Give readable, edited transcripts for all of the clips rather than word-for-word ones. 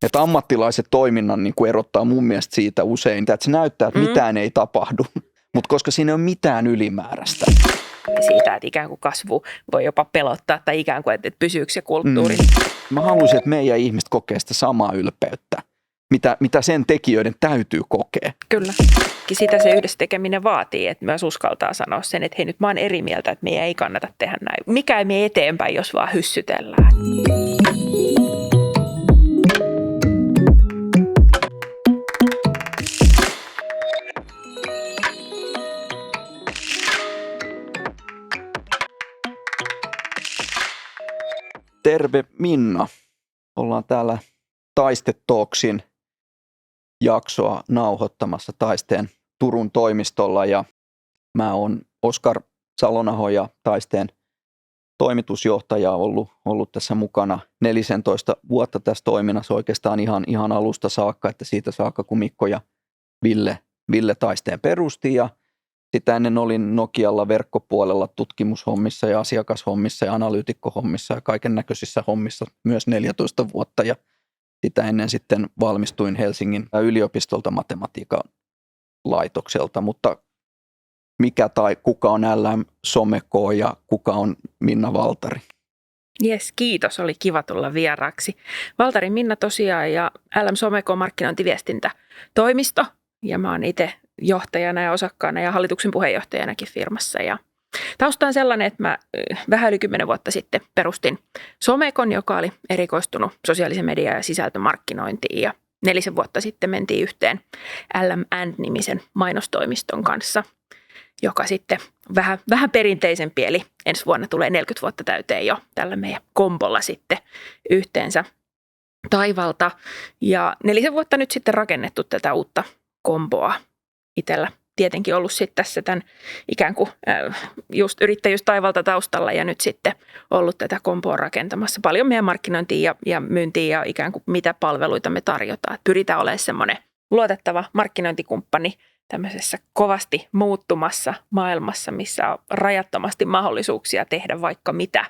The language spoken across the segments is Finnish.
Että ammattilaiset toiminnan niin kuin erottaa mun mielestä siitä usein, että se näyttää, että mitään ei tapahdu, mutta koska siinä ei ole mitään ylimääräistä. Siitä, että ikään kuin kasvu voi jopa pelottaa tai ikään kuin, että pysyykö se kulttuuri. Mä haluaisin, että meidän ihmiset kokee sitä samaa ylpeyttä, mitä sen tekijöiden täytyy kokea. Kyllä. Sitä se yhdessä tekeminen vaatii, että myös uskaltaa sanoa sen, että hei nyt mä oon eri mieltä, että meidän ei kannata tehdä näin. Mikä ei mene eteenpäin, jos vaan hyssytellään. Terve Minna. Ollaan täällä Taiste Talksin jaksoa nauhoittamassa Taisteen Turun toimistolla ja mä oon Oskar Salonaho ja Taisteen toimitusjohtaja ollut tässä mukana 14 vuotta tässä toiminnassa oikeastaan ihan alusta saakka, että siitä saakka kun Mikko ja Ville Taisteen perusti ja sitä ennen olin Nokialla verkkopuolella tutkimushommissa ja asiakashommissa ja analyytikkohommissa ja kaiken näköisissä hommissa myös 14 vuotta ja sitä ennen sitten valmistuin Helsingin yliopistolta matematiikan laitokselta, mutta mikä tai kuka on LM Someco ja kuka on Minna Valtari? Jes, kiitos. Oli kiva tulla vieraaksi. Valtari Minna tosiaan ja LM Someco markkinointiviestintätoimisto ja mä oon itse johtajana ja osakkaana ja hallituksen puheenjohtajanakin firmassa. Ja tausta on sellainen, että mä vähän yli 10 vuotta sitten perustin Somecon, joka oli erikoistunut sosiaalisen median ja sisältömarkkinointiin. Ja 4 vuotta sitten mentiin yhteen LM&-nimisen mainostoimiston kanssa, joka sitten vähän perinteisempi, eli ensi vuonna tulee 40 vuotta täyteen jo tällä meidän kombolla sitten yhteensä taivalta. Ja 4 vuotta nyt sitten rakennettu tätä uutta komboa itsellä. Tietenkin ollut sitten tässä tämän ikään kuin just yrittäjyys taivalta taustalla ja nyt sitten ollut tätä komboa rakentamassa. Paljon meidän markkinointia ja myyntiä ja ikään kuin mitä palveluita me tarjotaan. Että pyritään olemaan semmoinen luotettava markkinointikumppani tämmöisessä kovasti muuttumassa maailmassa, missä on rajattomasti mahdollisuuksia tehdä vaikka mitä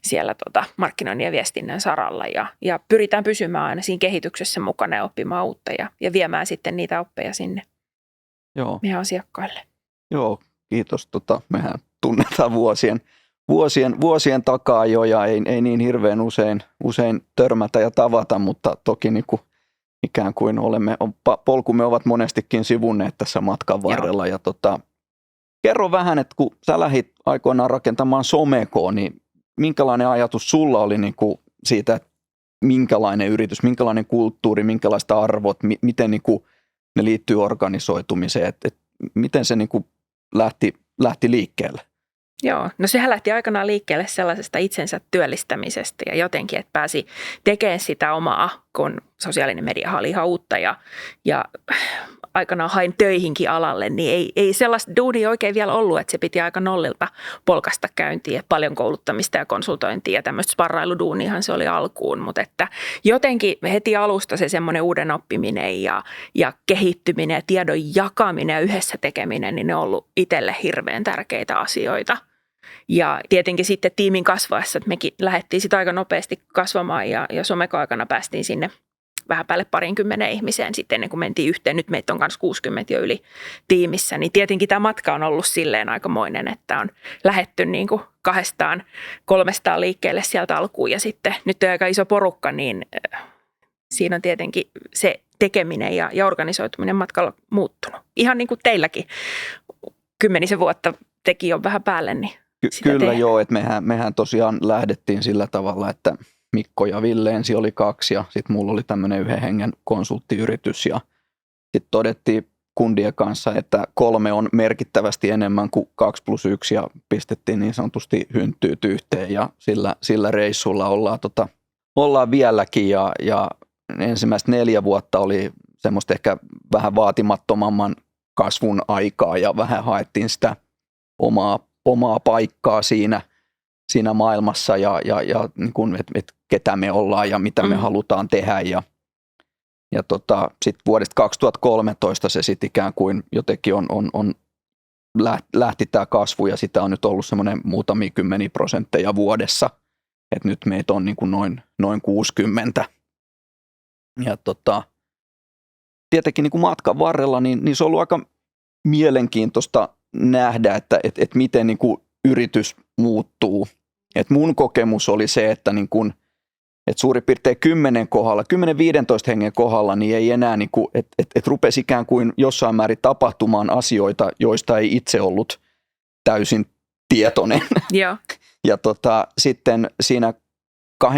siellä markkinoinnin ja viestinnän saralla. Ja pyritään pysymään aina siinä kehityksessä mukana ja oppimaan uutta ja viemään sitten niitä oppeja sinne. Joo. Meidän asiakkaille. Joo, kiitos. Mehän tunnetaan vuosien takaa jo ja ei niin hirveän usein törmätä ja tavata, mutta toki niin kuin ikään kuin polkumme ovat monestikin sivunneet tässä matkan varrella. Ja kerro vähän, että kun sä lähdit aikoinaan rakentamaan Somecoa, niin minkälainen ajatus sulla oli niin kuin siitä, että minkälainen yritys, minkälainen kulttuuri, minkälaiset arvot, miten niin kuin ne liittyy organisoitumiseen, että miten se niin kuin lähti liikkeelle? Joo, no sehän lähti aikanaan liikkeelle sellaisesta itsensä työllistämisestä ja jotenkin, että pääsi tekemään sitä omaa, kun sosiaalinen media oli ihan uutta ja aikanaan hain töihinkin alalle, niin ei sellaista duunia oikein vielä ollut, että se piti aika nollilta polkasta käyntiin, että paljon kouluttamista ja konsultointia ja tämmöistä sparrailuduuniahan se oli alkuun, mutta että jotenkin heti alusta se semmoinen uuden oppiminen ja kehittyminen ja tiedon jakaminen ja yhdessä tekeminen, niin ne on ollut itselle hirveän tärkeitä asioita. Ja tietenkin sitten tiimin kasvaessa, että mekin lähdettiin sitä aika nopeasti kasvamaan ja Someco-aikana päästiin sinne vähän päälle 20 ihmiseen sitten ennen kuin mentiin yhteen. Nyt meitä on myös 60 jo yli tiimissä, niin tietenkin tämä matka on ollut silleen aikamoinen, että on lähdetty niin kuin 200-300 liikkeelle sieltä alkuun ja sitten nyt on aika iso porukka, niin siinä on tietenkin se tekeminen ja organisoituminen matkalla muuttunut. Ihan niin kuin teilläkin 10 vuotta teki jo vähän päälle, niin Kyllä joo, että mehän tosiaan lähdettiin sillä tavalla, että Mikko ja Ville ensin oli 2 ja sitten mulla oli tämmöinen 1 hengen konsulttiyritys ja sitten todettiin kundien kanssa, että 3 on merkittävästi enemmän kuin 2+1 ja pistettiin niin sanotusti hynttyyt yhteen ja sillä reissulla ollaan vieläkin ja ensimmäiset 4 vuotta oli semmoista ehkä vähän vaatimattomamman kasvun aikaa ja vähän haettiin sitä omaa paikkaa siinä maailmassa ja niin kuin, että ketä me ollaan ja mitä me halutaan tehdä. Ja sitten vuodesta 2013 se sitten ikään kuin jotenkin lähti tämä kasvu ja sitä on nyt ollut semmoinen muutamia 10% vuodessa. Että nyt meitä on niin kuin noin 60 Tietenkin niin kuin matkan varrella, niin se on ollut aika mielenkiintoista nähdä, että miten niin kuin yritys muuttuu. Et mun kokemus oli se, että niin kuin, että suurin piirtein 10-15 hengen kohdalla niin ei enää, niin kuin, että rupesi ikään kuin jossain määrin tapahtumaan asioita, joista ei itse ollut täysin tietoinen. Joo. Ja sitten siinä 20-30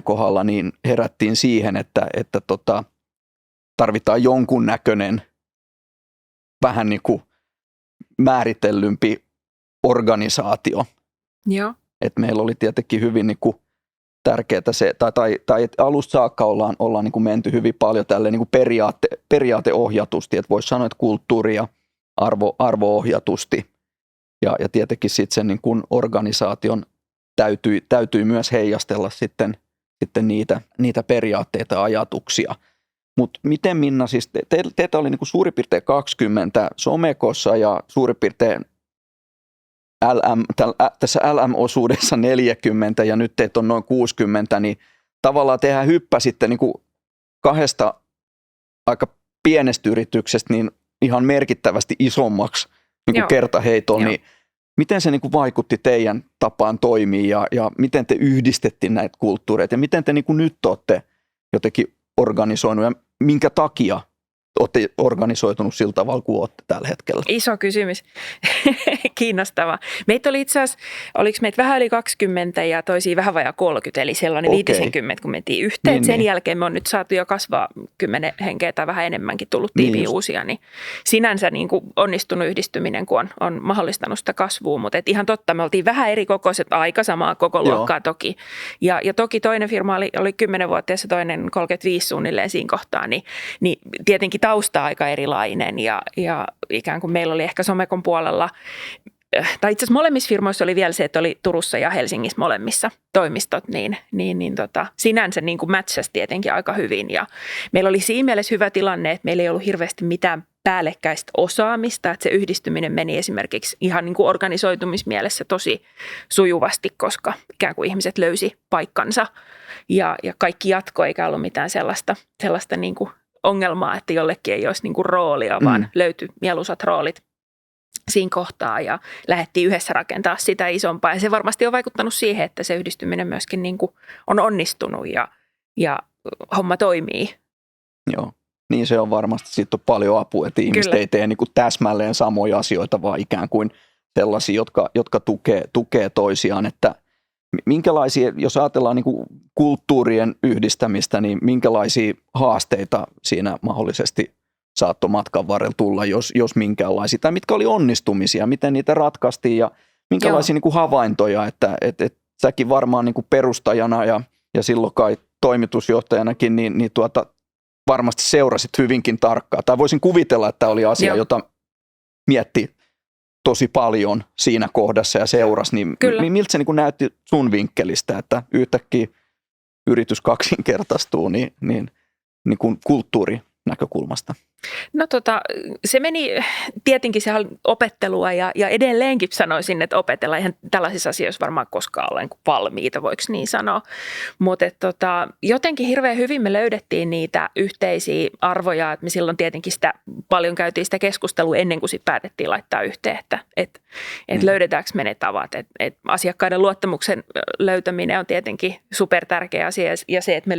kohdalla niin herättiin siihen, että tarvitaan jonkunnäköinen vähän niin kuin määritellympi organisaatio. Joo. Et meillä oli tietenkin hyvin niin kuin tärkeää se, tai alusta saakka ollaan niin kuin menty hyvin paljon tälle niin kuin periaateohjatusti, että voisi sanoa, että kulttuuri- ja arvo-ohjatusti. Ja tietenkin sitten sen niin kuin organisaation täytyy myös heijastella sitten niitä periaatteita ja ajatuksia. Mutta miten Minna, siis teitä oli niin kuin suurin piirtein 20 Somekossa ja suurin piirtein tässä LM-osuudessa 40 ja nyt teitä on noin 60, niin tavallaan tehdään hyppäsitte niin kuin kahdesta aika pienestä yrityksestä niin ihan merkittävästi isommaksi niin kuin kertaheitolla, niin miten se niin kuin vaikutti teidän tapaan toimia ja miten te yhdistettiin näitä kulttuureita ja miten te niin kuin nyt olette jotenkin organisoinut ja minkä takia olette organisoitunut sillä tavalla kuin olette tällä hetkellä? Iso kysymys. Kiinnostava. Meitä oli itse asiassa, oliko meitä vähän yli 20 ja toisia vähän vajaa 30, eli sellainen 50, kun mentiin yhteen. Niin, sen niin. jälkeen me on nyt saatu jo kasvaa 10 henkeä tai vähän enemmänkin tullut tiimiin Niin uusia, niin sinänsä niin kuin onnistunut yhdistyminen, kun on mahdollistanut sitä kasvua, mutta et ihan totta, me oltiin vähän eri kokoiset, aika samaa koko luokkaa toki. Ja toki toinen firma oli 10-vuotias ja toinen 35 suunnilleen siinä kohtaa, niin tietenkin tausta aika erilainen ja ikään kuin meillä oli ehkä Somekon puolella, tai itse asiassa molemmissa firmoissa oli vielä se, että oli Turussa ja Helsingissä molemmissa toimistot, niin sinänsä niin kuin matchasi tietenkin aika hyvin. Ja meillä oli siinä mielessä hyvä tilanne, että meillä ei ollut hirveästi mitään päällekkäistä osaamista, että se yhdistyminen meni esimerkiksi ihan niin kuin organisoitumismielessä tosi sujuvasti, koska ikään kuin ihmiset löysi paikkansa ja kaikki jatkoi, eikä ollut mitään sellaista niin kuin ongelmaa, että jollekin ei olisi niin kuin roolia, vaan löytyi mieluisat roolit siinä kohtaa ja lähdettiin yhdessä rakentaa sitä isompaa. Ja se varmasti on vaikuttanut siihen, että se yhdistyminen myöskin niin kuin on onnistunut ja homma toimii. Joo, niin se on varmasti. Siitä on paljon apua, että ihmiset ei tee niin kuin täsmälleen samoja asioita, vaan ikään kuin sellaisia, jotka tukee toisiaan. Että minkälaisia, jos ajatellaan niin kuin kulttuurien yhdistämistä, niin minkälaisia haasteita siinä mahdollisesti saattoi matkan varrella tulla, jos minkäänlaisia, tai mitkä oli onnistumisia, miten niitä ratkaistiin ja minkälaisia niin kuin havaintoja, että säkin varmaan niin kuin perustajana ja silloin kai toimitusjohtajanakin, niin varmasti seurasit hyvinkin tarkkaan. Tai voisin kuvitella, että oli asia, jota mietti tosi paljon siinä kohdassa ja seurasi, niin miltä se niin kuin näytti sun vinkkelistä, että yhtäkkiä yritys kaksinkertaistuu niin kuin kulttuurinäkökulmasta? No se meni tietenkin se opettelua ja edelleenkin sanoisin, että opetellaan. Eihän tällaisissa asioissa varmaan koskaan ole valmiita, voiko niin sanoa. Mutta jotenkin hirveän hyvin me löydettiin niitä yhteisiä arvoja, että me silloin tietenkin paljon käytiin sitä keskustelua ennen kuin sitten päätettiin laittaa yhteen, että löydetäänkö me ne tavat. Että asiakkaiden luottamuksen löytäminen on tietenkin supertärkeä asia ja se, että me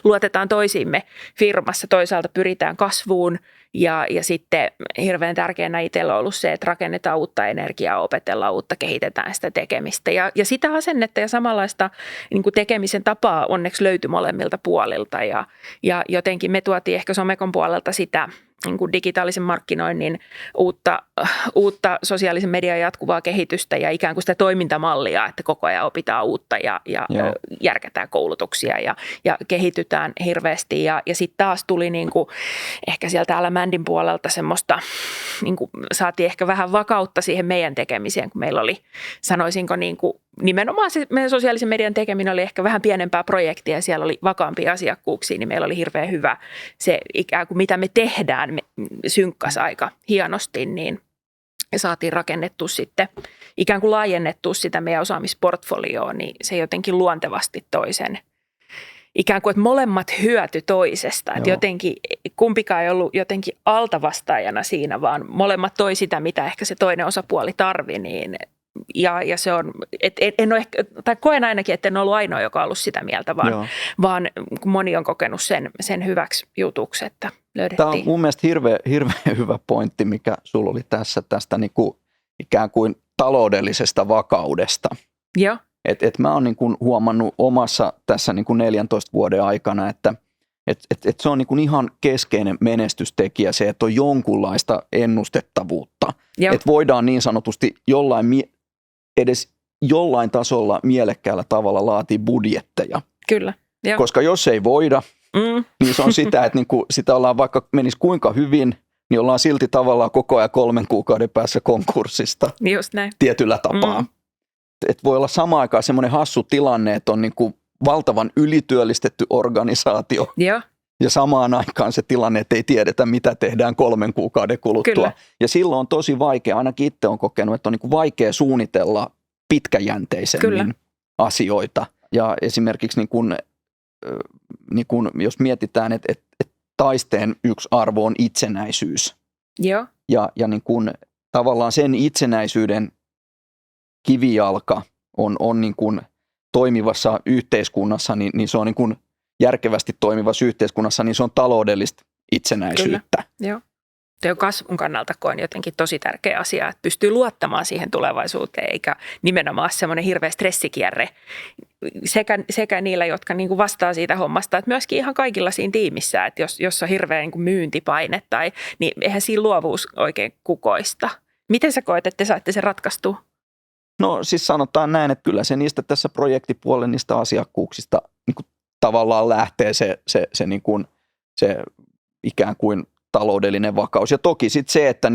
luotetaan toisiimme firmassa, toisaalta pyritään kasvuun. Ja sitten hirveän tärkeänä itsellä on ollut se, että rakennetaan uutta energiaa, opetellaan uutta, kehitetään sitä tekemistä. Ja sitä asennetta ja samanlaista niin kuin tekemisen tapaa onneksi löytyi molemmilta puolilta. Ja jotenkin me tuotiin ehkä Somekon puolelta sitä niin kuin digitaalisen markkinoinnin uutta sosiaalisen median jatkuvaa kehitystä ja ikään kuin sitä toimintamallia, että koko ajan opitaan uutta ja järkätään koulutuksia ja kehitytään hirveästi. Ja sitten taas tuli niin kuin ehkä sieltä Mändin puolelta semmoista, niin kuin saatiin ehkä vähän vakautta siihen meidän tekemiseen, kun meillä oli, sanoisinko niin kuin nimenomaan se meidän sosiaalisen median tekeminen oli ehkä vähän pienempää projektia ja siellä oli vakaampia asiakkuuksia, niin meillä oli hirveän hyvä se ikään kuin mitä me tehdään, me synkkasi aika hienosti, niin saatiin rakennettua sitten, ikään kuin laajennettua sitä meidän osaamisportfolioon, niin se jotenkin luontevasti toi sen ikään kuin, että molemmat hyöty toisesta. Että Joo. jotenkin kumpikaan ei ollut jotenkin altavastaajana siinä, vaan molemmat toi sitä, mitä ehkä se toinen osapuoli tarvi. Niin, ja se on, en ole ehkä, tai koen ainakin, että en ollut ainoa, joka on ollut sitä mieltä, vaan moni on kokenut sen hyväksi jutuksi, että löydettiin. Tämä on mun mielestä hirveän hyvä pointti, mikä sulla oli tästä niin kuin ikään kuin taloudellisesta vakaudesta. Joo. Et mä oon niin kuin huomannut omassa tässä niin kuin 14 vuoden aikana, että se on niin kuin ihan keskeinen menestystekijä se, että on jonkunlaista ennustettavuutta. Että voidaan niin sanotusti edes jollain tasolla mielekkäällä tavalla laatia budjetteja. Kyllä. Jo. Koska jos ei voida, niin se on sitä, että niin kuin sitä ollaan vaikka menisi kuinka hyvin, niin ollaan silti tavallaan koko ajan 3 kuukauden päässä konkurssista. Just näin. Tietyllä tapaa. Et voi olla samaan aikaan semmoinen hassu tilanne, että on niin kuin valtavan ylityöllistetty organisaatio. Joo. Ja samaan aikaan se tilanne, että ei tiedetä, mitä tehdään 3 kuukauden kuluttua. Kyllä. Ja silloin on tosi vaikea, ainakin itse olen kokenut, että on niin kuin vaikea suunnitella pitkäjänteisemmin asioita. Ja esimerkiksi niin kuin, jos mietitään, että taisteen yksi arvo on itsenäisyys. Joo. Ja niin kuin, tavallaan sen itsenäisyyden kivijalka on niin kuin toimivassa yhteiskunnassa, niin se on niin kuin järkevästi toimivassa yhteiskunnassa, niin se on taloudellista itsenäisyyttä. Kyllä. Joo. Tuo kasvun kannalta koen jotenkin tosi tärkeä asia, että pystyy luottamaan siihen tulevaisuuteen, eikä nimenomaan semmoinen hirveä stressikierre sekä niillä, jotka niin kuin vastaa siitä hommasta, että myöskin ihan kaikilla siinä tiimissä, että jos on hirveä niin kuin myyntipaine, niin eihän siinä luovuus oikein kukoista. Miten sä koet, että te saatte sen ratkaistua? No siis sanotaan näin, että kyllä se niistä tässä projektipuolen niistä asiakkuuksista niin kuin tavallaan lähtee niin kuin, se ikään kuin taloudellinen vakaus. Ja toki sitten se, että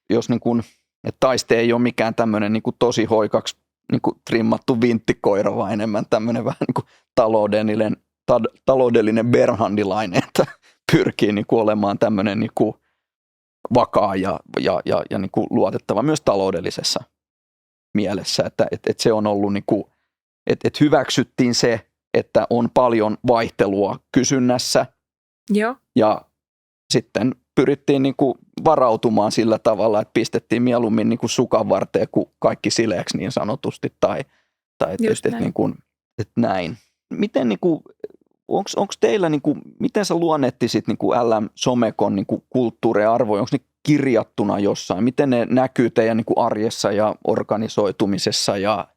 jos niin kuin, että taiste ei ole mikään tämmöinen niin kuin tosi hoikaksi niin kuin trimmattu vinttikoira, vaan enemmän tämmöinen vähän niin kuin taloudellinen berhandilainen, että pyrkii niin kuin olemaan tämmöinen niin kuin vakaa ja niin kuin luotettava myös taloudellisessa mielessä. Että se on ollut, niin kuin, että hyväksyttiin se, että on paljon vaihtelua kysynnässä. Joo. Ja sitten pyrittiin niin kuin varautumaan sillä tavalla, että pistettiin mieluummin niin kuin sukan varteen kuin kaikki sileeksi niin sanotusti. Tai niin kuin, että näin. Miten niin kuin, onko teillä, niin kuin, miten sä luonnettisit niin kuin LM Somekon niin kuin kulttuuri ja arvoja? Onko ne kirjattuna jossain? Miten ne näkyy teidän niin kuin arjessa ja organisoitumisessa ja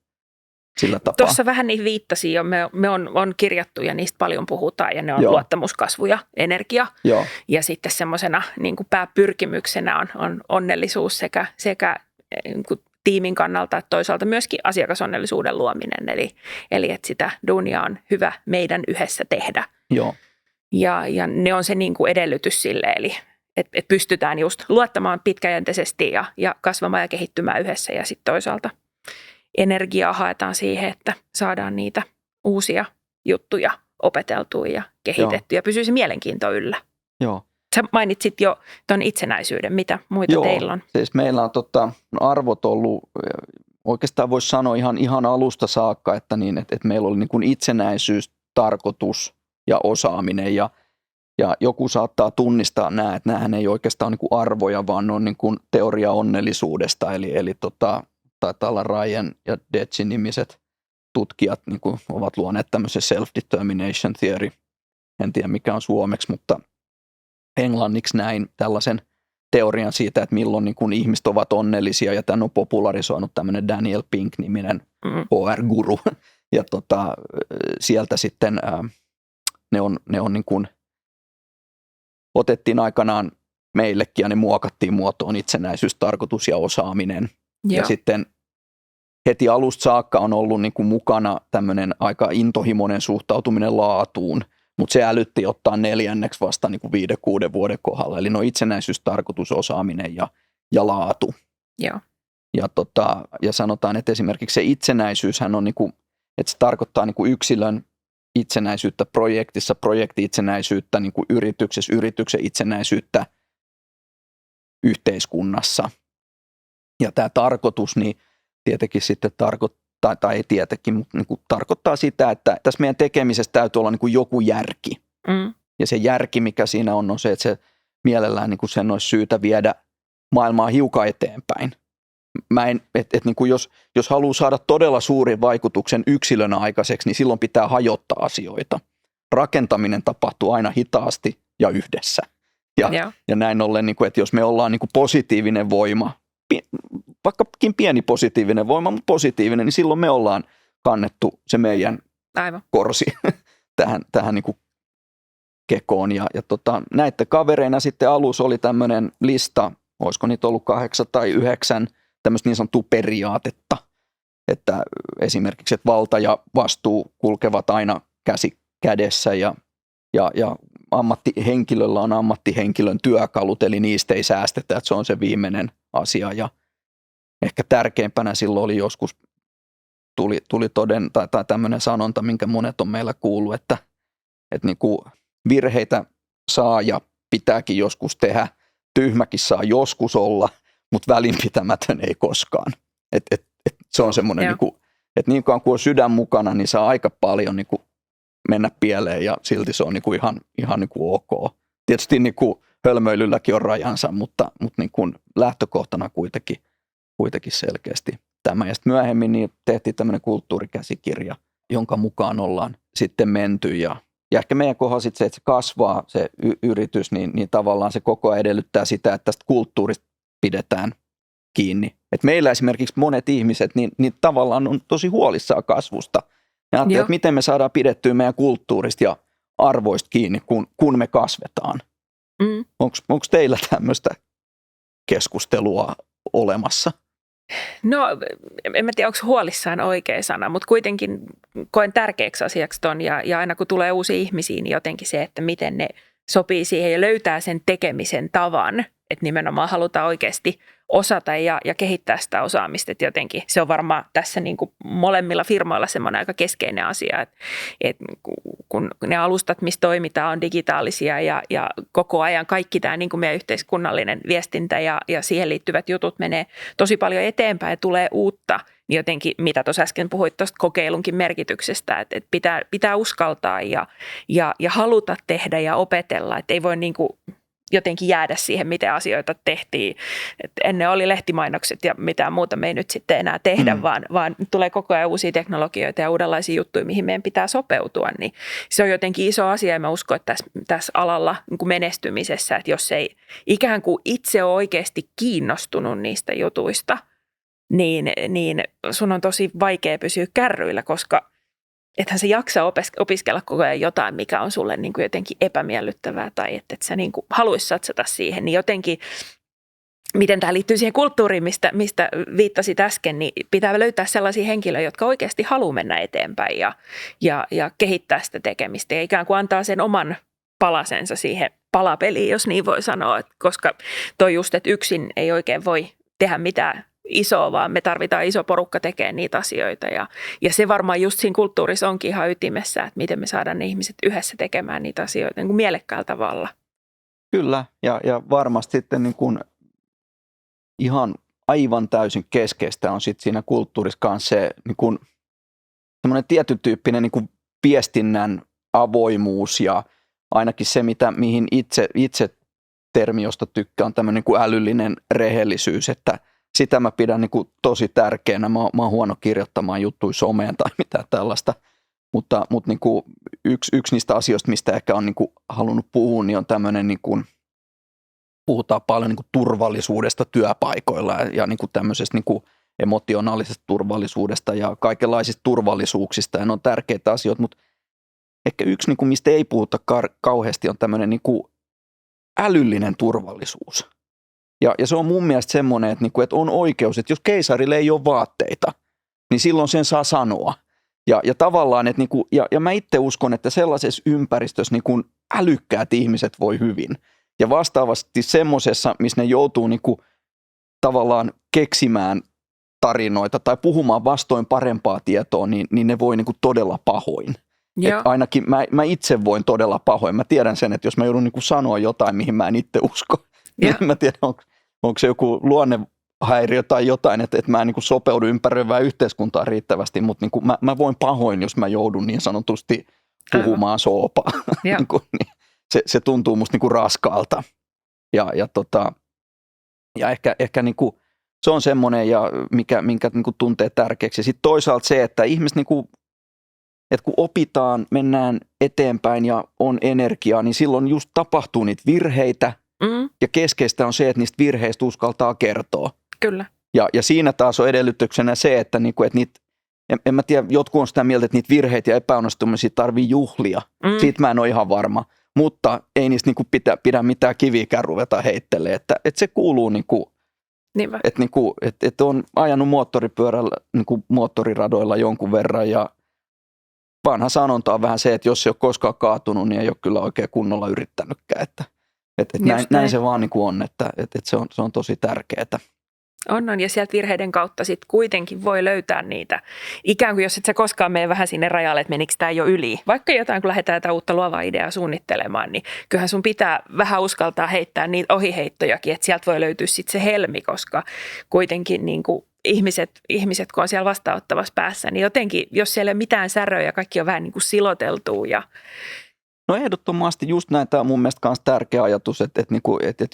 sillä tapaa? Tuossa vähän niihin viittasin jo. Me on kirjattu ja niistä paljon puhutaan ja ne on luottamuskasvu ja energia. Joo. Ja sitten semmoisena niin kuin pääpyrkimyksenä on onnellisuus sekä niin kuin tiimin kannalta että toisaalta myöskin asiakasonnellisuuden luominen. Eli että sitä duunia on hyvä meidän yhdessä tehdä. Joo. Ja ne on se niin kuin edellytys sille, eli että pystytään just luottamaan pitkäjänteisesti ja kasvamaan ja kehittymään yhdessä ja sitten toisaalta energiaa haetaan siihen, että saadaan niitä uusia juttuja opeteltua ja kehitettyä ja pysyy se mielenkiinto yllä. Joo. Sä mainitsit jo tuon itsenäisyyden. Mitä muita teillä on? Siis meillä on arvot ollut, oikeastaan voisi sanoa ihan alusta saakka, että meillä oli niin kuin itsenäisyys, tarkoitus ja osaaminen. Ja joku saattaa tunnistaa nämä, että nämähän ei oikeastaan ole niin kuin arvoja, vaan ne on niin kuin teoria onnellisuudesta. Eli taitaa olla Ryan ja Detsin nimiset tutkijat niin kuin ovat luoneet tämmöisen self-determination theory. En tiedä mikä on suomeksi, mutta englanniksi näin tällaisen teorian siitä, että milloin niin kuin ihmiset ovat onnellisia, ja tämän on popularisoinut tämmöinen Daniel Pink-niminen HR-guru. Ja sieltä sitten ne on niin kuin otettiin aikanaan meillekin ja ne muokattiin muotoon itsenäisyys, tarkoitus ja osaaminen. Joo. Ja sitten heti alusta saakka on ollut niin kuin mukana tämmöinen aika intohimoinen suhtautuminen laatuun, mutta se älytti ottaa 4. vasta niin kuin 5-6 vuoden kohdalla. Eli itsenäisyys, tarkoitus, osaaminen ja laatu. Joo. Ja sanotaan, että esimerkiksi se itsenäisyyshän on, niin kuin, että se tarkoittaa niin kuin yksilön itsenäisyyttä projektissa, projekti-itsenäisyyttä niin kuin yrityksessä, yrityksen itsenäisyyttä yhteiskunnassa. Ja tämä tarkoitus, niin tietenkin sitten tai ei tietenkin, mutta niin kuin tarkoittaa sitä, että tässä meidän tekemisessä täytyy olla niin kuin joku järki. Ja se järki, mikä siinä on se, että se mielellään niin kuin sen olisi syytä viedä maailmaa hiukan eteenpäin. Niin kuin jos haluaa saada todella suurin vaikutuksen yksilönä aikaiseksi, niin silloin pitää hajottaa asioita. Rakentaminen tapahtuu aina hitaasti ja yhdessä. Ja näin ollen, niin kuin, että jos me ollaan niin kuin positiivinen voima, vaikkakin pieni positiivinen voima, mutta positiivinen, niin silloin me ollaan kannettu se meidän korsi tähän niin kuin kekoon. Ja näiden kavereina sitten alussa oli tämmöinen lista, olisiko niitä ollut 8 tai 9 tämmöistä niin sanottua periaatetta, että esimerkiksi että valta ja vastuu kulkevat aina käsi kädessä ja ammattihenkilöllä on ammattihenkilön työkalut, eli niistä ei säästetä, että se on se viimeinen asia. Ja ehkä tärkeimpänä silloin oli joskus, tuli tai tämmöinen sanonta, minkä monet on meillä kuullut, että niin kuin virheitä saa ja pitääkin joskus tehdä, tyhmäkin saa joskus olla, mutta välinpitämätön ei koskaan. Se on semmoinen, niin kuin, että niin kauan kuin on sydän mukana, niin saa aika paljon niin kuin mennä pieleen ja silti se on niin kuin ihan niin kuin ok. Tietysti niin kuin hölmöilylläkin on rajansa, mutta niin kuin lähtökohtana kuitenkin selkeästi tämä. Ja sitten myöhemmin niin tehtiin tämmöinen kulttuurikäsikirja, jonka mukaan ollaan sitten menty. Ja ehkä meidän kohdalla sitten se, että se kasvaa se yritys, niin tavallaan se koko ajan edellyttää sitä, että tästä kulttuurista pidetään kiinni. Et meillä esimerkiksi monet ihmiset niin tavallaan on tosi huolissaan kasvusta. Ja ajattelee, että miten me saadaan pidettyä meidän kulttuurista ja arvoista kiinni, kun me kasvetaan. Onko teillä tämmöistä keskustelua olemassa? No, en mä tiedä, onko huolissaan oikea sana, mutta kuitenkin koen tärkeäksi asiaksi ton. Ja aina kun tulee uusia ihmisiä, niin jotenkin se, että miten ne sopii siihen ja löytää sen tekemisen tavan, että nimenomaan halutaan oikeasti osata ja kehittää sitä osaamista. Että jotenkin se on varmaan tässä niin kuin molemmilla firmoilla semmoinen aika keskeinen asia, että kun ne alustat, missä toimitaan, on digitaalisia ja koko ajan kaikki tämä niin kuin meidän yhteiskunnallinen viestintä ja siihen liittyvät jutut menee tosi paljon eteenpäin ja tulee uutta, niin jotenkin, mitä tuossa äsken puhuit tuosta kokeilunkin merkityksestä, että pitää uskaltaa ja haluta tehdä ja opetella, että ei voi niin kuin jotenkin jäädä siihen, miten asioita tehtiin. Et ennen oli lehtimainokset ja mitään muuta me ei nyt sitten enää tehdä, vaan tulee koko ajan uusia teknologioita ja uudenlaisia juttuja, mihin meidän pitää sopeutua. Niin se on jotenkin iso asia ja mä uskon, että tässä alalla niin kuin menestymisessä, että jos ei ikään kuin itse ole oikeasti kiinnostunut niistä jutuista, niin sun on tosi vaikea pysyä kärryillä, koska ethän se jaksa opiskella koko ajan jotain, mikä on sulle niin kuin jotenkin epämiellyttävää tai että sä niin kuin haluaisi satsata siihen, niin jotenkin, miten tämä liittyy siihen kulttuuriin, mistä viittasit äsken, niin pitää löytää sellaisia henkilöitä, jotka oikeasti haluaa mennä eteenpäin ja kehittää sitä tekemistä ja ikään kuin antaa sen oman palasensa siihen palapeliin, jos niin voi sanoa, koska toi just, että yksin ei oikein voi tehdä mitään isoa, vaan me tarvitaan iso porukka tekemään niitä asioita ja se varmaan just siinä kulttuurissa onkin ihan ytimessä, että miten me saadaan ne ihmiset yhdessä tekemään niitä asioita niin kuin mielekkäällä tavalla. Kyllä ja varmasti sitten niin kuin ihan aivan täysin keskeistä on sitten siinä kulttuurissa kanssa se niin kuin semmoinen tietyn tyyppinen niin kuin viestinnän avoimuus ja ainakin se, mihin itse termi, josta tykkään, on tämmöinen niin kuin älyllinen rehellisyys, että sitä mä pidän niin kuin tosi tärkeänä. Mä oon huono kirjoittamaan juttuja someen tai mitään tällaista, mutta niin kuin yksi niistä asioista, mistä ehkä on niin kuin halunnut puhua, niin on tämmöinen, niin kuin, puhutaan paljon niin kuin turvallisuudesta työpaikoilla ja niin kuin tämmöisestä niin kuin emotionaalisesta turvallisuudesta ja kaikenlaisista turvallisuuksista, ja ne on tärkeitä asioita, mutta ehkä yksi, niin kuin, mistä ei puhuta kauheasti, on tämmöinen niin kuin älyllinen turvallisuus. Ja se on mun mielestä semmoinen, että on oikeus, että jos keisarille ei ole vaatteita, niin silloin sen saa sanoa. Ja tavallaan, että ja mä itse uskon, että sellaisessa ympäristössä älykkäät ihmiset voi hyvin. Ja vastaavasti semmoisessa, missä ne joutuu tavallaan keksimään tarinoita tai puhumaan vastoin parempaa tietoa, niin ne voi todella pahoin. Ainakin mä itse voin todella pahoin. Mä tiedän sen, että jos mä joudun sanoa jotain, mihin mä en itse usko, niin en mä tiedä, onko se joku häiriö tai jotain, että mä en niin kuin sopeudu ympäröivään yhteiskuntaan riittävästi, mutta niin kuin mä voin pahoin, jos mä joudun niin sanotusti puhumaan soopaa. niin se tuntuu musta niin kuin raskaalta. Ja ehkä niin kuin, se on semmoinen, minkä niin kuin tuntee tärkeäksi. Sitten toisaalta se, että ihmiset, niin kuin, että kun opitaan, mennään eteenpäin ja on energiaa, niin silloin just tapahtuu niitä virheitä. Ja keskeistä on se, että niistä virheistä uskaltaa kertoa. Kyllä. Ja siinä taas on edellytyksenä se, että, niinku, että niitä, en mä tiedä, jotkut on sitä mieltä, että niitä virheitä ja epäonnistumisia tarvii juhlia. Siitä mä en ole ihan varma. Mutta ei niistä niinku pidä mitään kivikään ruveta heittelemään. Että se kuuluu, niinku, että on ajanut moottoripyörällä, niinku moottoriradoilla jonkun verran. Ja vanha sanonta on vähän se, että jos ei ole koskaan kaatunut, niin ei ole kyllä oikein kunnolla yrittänytkään. Että näin se vaan niin kuin on, että se on tosi tärkeää. On, ja sieltä virheiden kautta sitten kuitenkin voi löytää niitä. Ikään kuin jos et sä koskaan mene vähän sinne rajalle, että menikö tämä jo yli. Vaikka jotain, kun lähdetään jotain uutta luovaa ideaa suunnittelemaan, niin kyllähän sun pitää vähän uskaltaa heittää niitä ohiheittojakin, että sieltä voi löytyä sitten se helmi, koska kuitenkin niin kuin ihmiset, kun on siellä vastaanottavassa päässä, niin jotenkin, jos siellä ei ole mitään säröjä ja kaikki on vähän niin kuin siloteltua ja no ehdottomasti just näin, tämä on mun mielestä myös tärkeä ajatus, että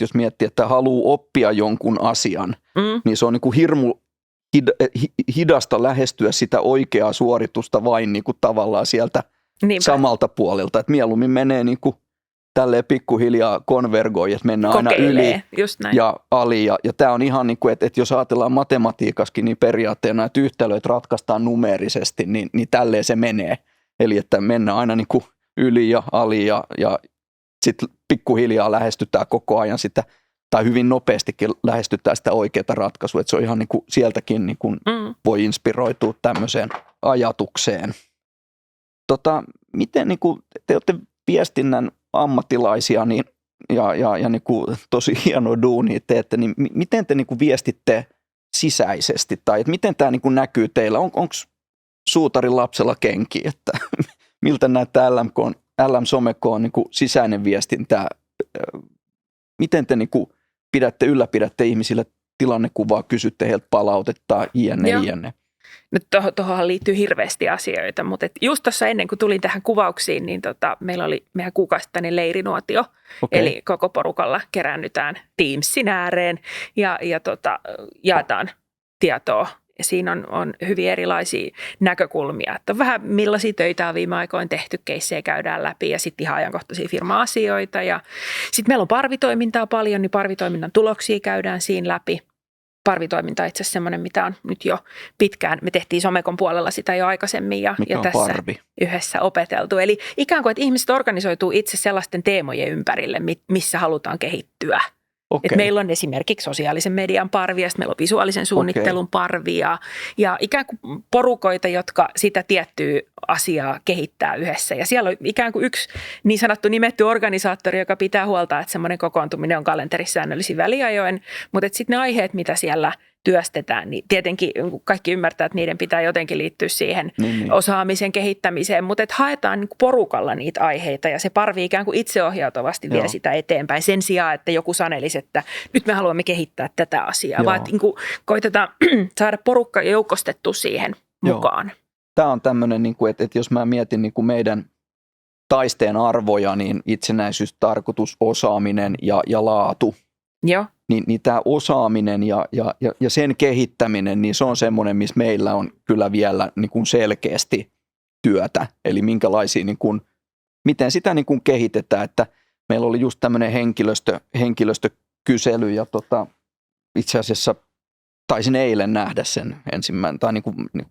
jos miettii, että haluaa oppia jonkun asian, niin se on niin kuin hirmu hidasta lähestyä sitä oikeaa suoritusta vain niin kuin tavallaan sieltä samalta puolelta. Että mieluummin menee niin kuin tälleen pikkuhiljaa konvergoi, että mennään aina yli ja ali. Ja tämä on ihan niin kuin, että jos ajatellaan matematiikassakin, niin periaatteena, että yhtälöt ratkaistaan numeerisesti, niin tälleen se menee. Eli että mennään aina niin kuin yli ja ali ja sitten pikkuhiljaa lähestytään koko ajan sitä, tai hyvin nopeastikin lähestytään sitä oikeaa ratkaisua, että se on ihan niin kuin sieltäkin niin kuin voi inspiroitua tämmöiseen ajatukseen. Miten niin kuin te olette viestinnän ammattilaisia niin, ja niin kuin tosi hienoa duunia teette, niin miten te niin kuin viestitte sisäisesti, tai että miten tämä niin kuin näkyy teillä? Onko suutarin lapsella kenki, että miltä näyttää LM Somekoon niin kuin sisäinen viestintä? Miten te niin kuin ylläpidätte ihmisille tilannekuvaa, kysytte heiltä palautetta, jne. Nyt tuohon liittyy hirveästi asioita, mutta just tuossa ennen kuin tulin tähän kuvauksiin, niin meillä oli meidän kuukausittainen leirinuotio. Okay. Eli koko porukalla keräännytään Teamsin ääreen ja jaetaan tietoa. Ja siinä on hyvin erilaisia näkökulmia, että on vähän millaisia töitä on viime aikoina tehty, keissejä käydään läpi ja sitten ihan ajankohtaisia firma-asioita. Ja sitten meillä on parvitoimintaa paljon, niin parvitoiminnan tuloksia käydään siinä läpi. Parvitoiminta on itse asiassa semmoinen, mitä on nyt jo pitkään. Me tehtiin Somekon puolella sitä jo aikaisemmin ja tässä parvi? Yhdessä opeteltu. Eli ikään kuin, että ihmiset organisoituu itse sellaisten teemojen ympärille, missä halutaan kehittyä. Okay. Meillä on esimerkiksi sosiaalisen median parvi ja meillä on visuaalisen suunnittelun parvi ja ikään kuin porukoita, jotka sitä tiettyä asiaa kehittää yhdessä. Ja siellä on ikään kuin yksi niin sanottu nimetty organisaattori, joka pitää huolta, että semmoinen kokoontuminen on kalenterissa säännöllisin väliajoin. Mutta sitten ne aiheet, mitä siellä työstetään, niin tietenkin kaikki ymmärtää, että niiden pitää jotenkin liittyä siihen osaamisen kehittämiseen, mutta että haetaan niin kuin porukalla niitä aiheita ja se parvi ikään kuin itseohjautuvasti vie sitä eteenpäin sen sijaan, että joku sanelisi, että nyt me haluamme kehittää tätä asiaa, vaan että niin kuin koitetaan saada porukka joukostettua siihen mukaan. Tämä on tämmöinen, että jos mä mietin niin kuin meidän taisteen arvoja, niin itsenäisyys, tarkoitus, osaaminen ja laatu. Joo. Niin tämä osaaminen ja sen kehittäminen, niin se on semmoinen, missä meillä on kyllä vielä niin kuin selkeästi työtä. Eli minkälaisia, niin kuin, miten sitä niin kuin kehitetään, että meillä oli just tämmöinen henkilöstökysely ja itse asiassa taisin eilen nähdä sen ensimmäinen, tai niin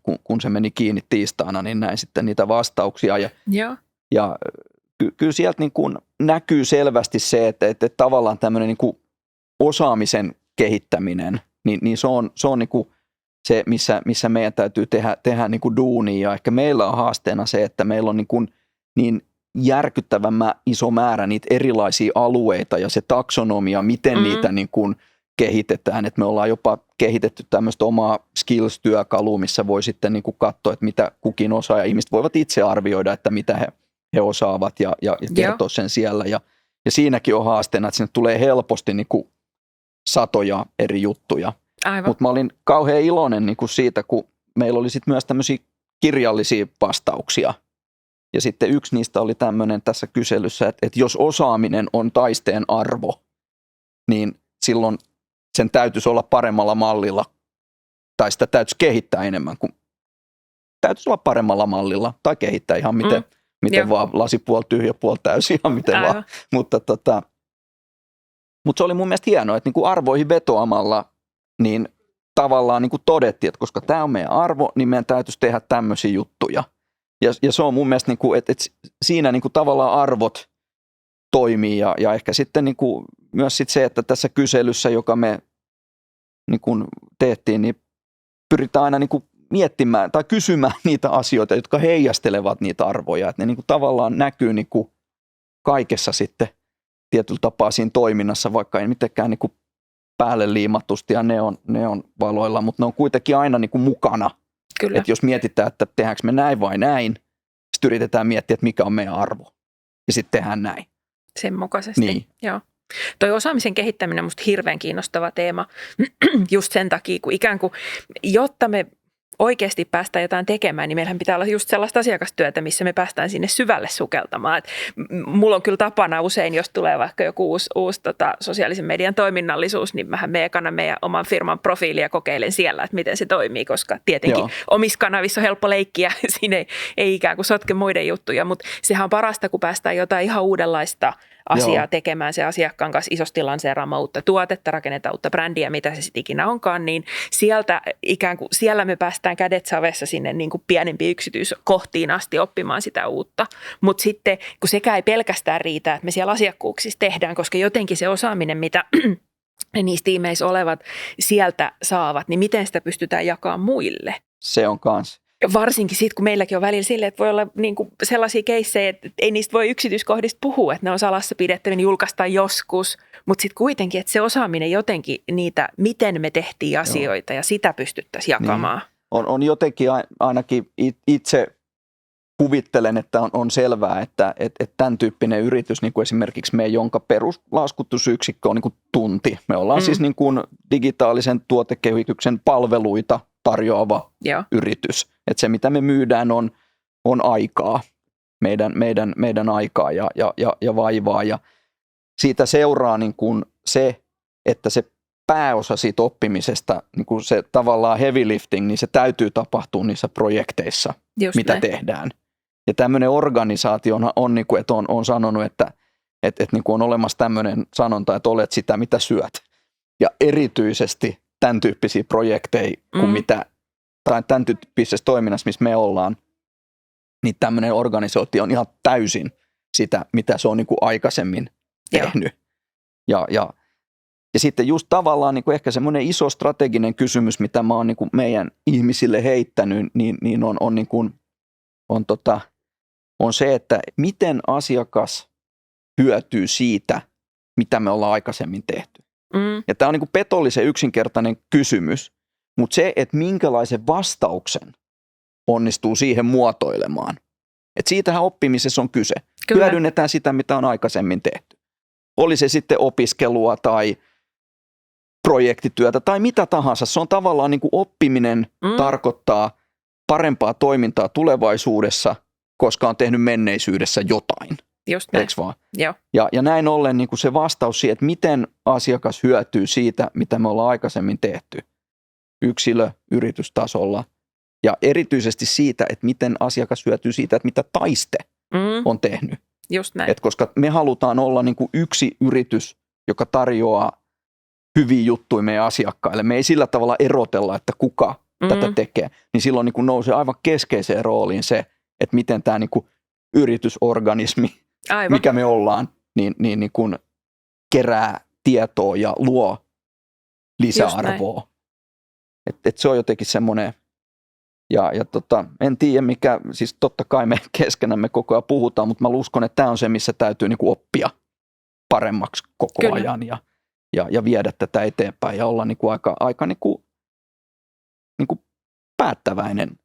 kuin, kun se meni kiinni tiistaina, niin näin sitten niitä vastauksia. Ja kyllä sieltä niin kuin näkyy selvästi se, että tavallaan tämmöinen niin kuin osaamisen kehittäminen, niin se on niin kuin se, missä meidän täytyy tehdä niin kuin duunia. Ja ehkä meillä on haasteena se, että meillä on niin järkyttävän iso määrä niitä erilaisia alueita ja se taksonomia, miten niitä niin kuin kehitetään. Että me ollaan jopa kehitetty tämmöistä omaa skills-työkalua, missä voi sitten niin kuin katsoa, että mitä kukin osaa. Ja ihmiset voivat itse arvioida, että mitä he osaavat ja kertoa sen siellä. Ja siinäkin on haasteena, että sinne tulee helposti niin kuin satoja eri juttuja. Aivan. Mutta mä olin kauhean iloinen niin kuin siitä, kun meillä oli sitten myös tämmöisiä kirjallisia vastauksia. Ja sitten yksi niistä oli tämmöinen tässä kyselyssä, että jos osaaminen on taisteen arvo, niin silloin sen täytyisi olla paremmalla mallilla, tai sitä täytyisi kehittää enemmän kuin täytyisi olla paremmalla mallilla, tai kehittää ihan miten vaan, lasipuoli tyhjä, puoli täysi, ihan miten vaan. Mutta se oli mun mielestä hienoa, että niin kuin arvoihin vetoamalla, niin tavallaan niin kuin todettiin, että koska tämä on meidän arvo, niin meidän täytyisi tehdä tämmöisiä juttuja. Ja se on mun mielestä, niin kuin, että siinä niin kuin tavallaan arvot toimii ja ehkä sitten niin kuin myös sit se, että tässä kyselyssä, joka me niin kuin tehtiin, niin pyritään aina niin kuin miettimään tai kysymään niitä asioita, jotka heijastelevat niitä arvoja. Että ne niin kuin tavallaan näkyy niin kuin kaikessa sitten tietyllä tapaa siinä toiminnassa, vaikka ei mitenkään niin kuin päälle liimatusti ja ne on valoilla, mutta ne on kuitenkin aina niin kuin mukana. Kyllä. Että jos mietitään, että tehdäänkö me näin vai näin, sitten yritetään miettiä, että mikä on meidän arvo. Ja sitten tehdään näin. Sen mukaisesti, niin. Joo. Toi osaamisen kehittäminen on musta hirveän kiinnostava teema just sen takia, kun ikään kuin, jotta me oikeasti päästään jotain tekemään, niin meillähän pitää olla just sellaista asiakastyötä, missä me päästään sinne syvälle sukeltamaan. Et mulla on kyllä tapana usein, jos tulee vaikka joku uusi sosiaalisen median toiminnallisuus, niin mähän menen meidän oman firman profiilia ja kokeilen siellä, että miten se toimii, koska tietenkin omissa kanavissa on helppo leikkiä, siinä ei ikään kuin sotke muiden juttuja, mutta sehän on parasta, kun päästään jotain ihan uudenlaista asiaa tekemään se asiakkaan kanssa isosti lanseeraamaan uutta tuotetta, rakennetaan uutta brändiä, mitä se sitten ikinä onkaan, niin sieltä ikään kuin siellä me päästään kädet savessa sinne niin kuin pienempiin yksityiskohtiin asti oppimaan sitä uutta. Mutta sitten kun sekään ei pelkästään riitä, että me siellä asiakkuuksissa tehdään, koska jotenkin se osaaminen, mitä niissä tiimeissä olevat sieltä saavat, niin miten sitä pystytään jakamaan muille? Se on kans. Varsinkin sitten, kun meilläkin on välillä silleen, että voi olla niin kuin sellaisia keissejä, että ei niistä voi yksityiskohdista puhua, että ne on salassa pidettävä, niin julkaistaan joskus. Mutta sitten kuitenkin, että se osaaminen jotenkin niitä, miten me tehtiin asioita ja sitä pystyttäisiin jakamaan. Niin. On jotenkin ainakin itse kuvittelen, että on selvää, että tämän tyyppinen yritys, niin kuin esimerkiksi me, jonka peruslaskutusyksikkö on niin kuin tunti. Me ollaan siis niin kuin digitaalisen tuotekehityksen palveluita tarjoava yritys. Että se, mitä me myydään, on aikaa, meidän aikaa ja vaivaa. Ja siitä seuraa niin kuin se, että se pääosa siitä oppimisesta, niin kuin se tavallaan heavy lifting, niin se täytyy tapahtua niissä projekteissa, mitä tehdään. Ja tämmöinen organisaatio on niin kuin, että on sanonut, että niin kuin on olemassa tämmöinen sanonta, että olet sitä, mitä syöt. Ja erityisesti tämän tyyppisiä projekteja kuin mitä tai tämän tyyppisessä toiminnassa, missä me ollaan, niin tämmöinen organisaatio on ihan täysin sitä, mitä se on niin kuin aikaisemmin tehnyt. Ja sitten just tavallaan niin kuin ehkä semmoinen iso strateginen kysymys, mitä mä oon niin kuin meidän ihmisille heittänyt, niin on se, että miten asiakas hyötyy siitä, mitä me ollaan aikaisemmin tehty. Ja tämä on niin kuin petollisen yksinkertainen kysymys, mutta se, että minkälaisen vastauksen onnistuu siihen muotoilemaan. Että siitähän oppimisessa on kyse. Kyllä. Hyödynnetään sitä, mitä on aikaisemmin tehty. Oli se sitten opiskelua tai projektityötä tai mitä tahansa. Se on tavallaan niin kuin oppiminen tarkoittaa parempaa toimintaa tulevaisuudessa, koska on tehnyt menneisyydessä jotain. Just näin. Eiks vaan? Joo. Ja näin ollen niin kuin se vastaus siihen, että miten asiakas hyötyy siitä, mitä me ollaan aikaisemmin tehty. Yksilö, yritystasolla ja erityisesti siitä, että miten asiakas hyötyy siitä, että mitä Taiste on tehnyt. Just näin. Et koska me halutaan olla niin kuin yksi yritys, joka tarjoaa hyviä juttuja meidän asiakkaille. Me ei sillä tavalla erotella, että kuka tätä tekee. Niin silloin niin kuin nousee aivan keskeiseen rooliin se, että miten tämä niin kuin yritysorganismi, mikä me ollaan, niin kuin kerää tietoa ja luo lisäarvoa. Et se on jotenkin semmoinen, ja en tiedä mikä, siis totta kai me keskenämme koko ajan puhutaan, mutta mä uskon, että tämä on se, missä täytyy niinku oppia paremmaksi koko ajan ja viedä tätä eteenpäin ja olla niinku aika niinku päättäväinen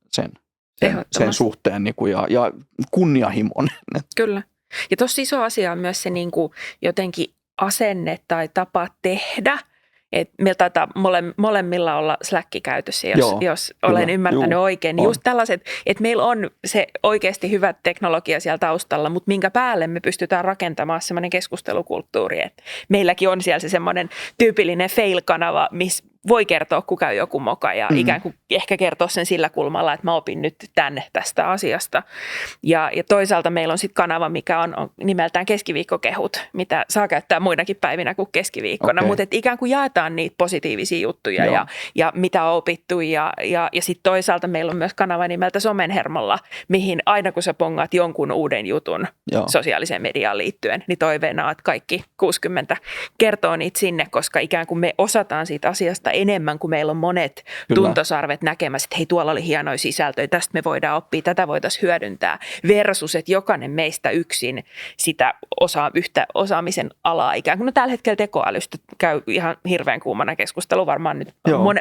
sen suhteen niinku ja kunnianhimoinen. Kyllä. Ja tossa iso asia on myös se niinku jotenkin asenne tai tapa tehdä. Et meillä taitaa molemmilla olla Slack käytössä, jos olen ymmärtänyt oikein. Niin just tällaiset, että meillä on se oikeasti hyvä teknologia siellä taustalla, mutta minkä päälle me pystytään rakentamaan semmoinen keskustelukulttuuri. Että meilläkin on siellä se semmoinen tyypillinen fail-kanava, missä voi kertoa, kun käy joku moka ja ikään kuin ehkä kertoa sen sillä kulmalla, että mä opin nyt tästä asiasta. Ja toisaalta meillä on sitten kanava, mikä on nimeltään keskiviikkokehut, mitä saa käyttää muinakin päivinä kuin keskiviikkona. Mutta ikään kuin jaetaan niitä positiivisia juttuja ja mitä on opittu. Ja sitten toisaalta meillä on myös kanava nimeltä Somenhermolla, mihin aina kun sä pongaat jonkun uuden jutun sosiaaliseen mediaan liittyen, niin toiveena on, että kaikki 60 kertoo niitä sinne, koska ikään kuin me osataan siitä asiasta enemmän kuin meillä on monet tuntosarvet näkemässä, että hei, tuolla oli hienoja sisältöjä, tästä me voidaan oppia, tätä voitaisiin hyödyntää, versus, että jokainen meistä yksin sitä yhtä osaamisen alaa ikään kuin. No tällä hetkellä tekoälystä käy ihan hirveän kuumana keskustelu varmaan nyt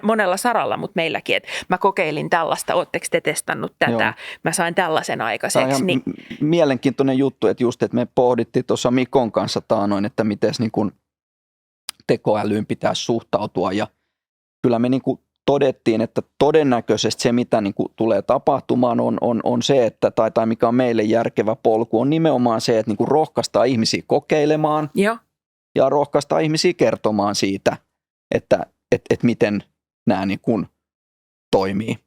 monella saralla, mutta meilläkin, että mä kokeilin tällaista, ootteko te testannut tätä, mä sain tällaisen aikaiseksi. Tämä on mielenkiintoinen juttu, että just, että me pohdittiin tuossa Mikon kanssa taanoin, että miten niin kuin tekoälyyn pitäisi suhtautua ja kyllä me niin kuin todettiin, että todennäköisesti se, mitä niin kuin tulee tapahtumaan, on se, että, tai mikä on meille järkevä polku, on nimenomaan se, että niin kuin rohkaistaan ihmisiä kokeilemaan ja rohkaistaan ihmisiä kertomaan siitä, että miten nämä niin kuin toimii.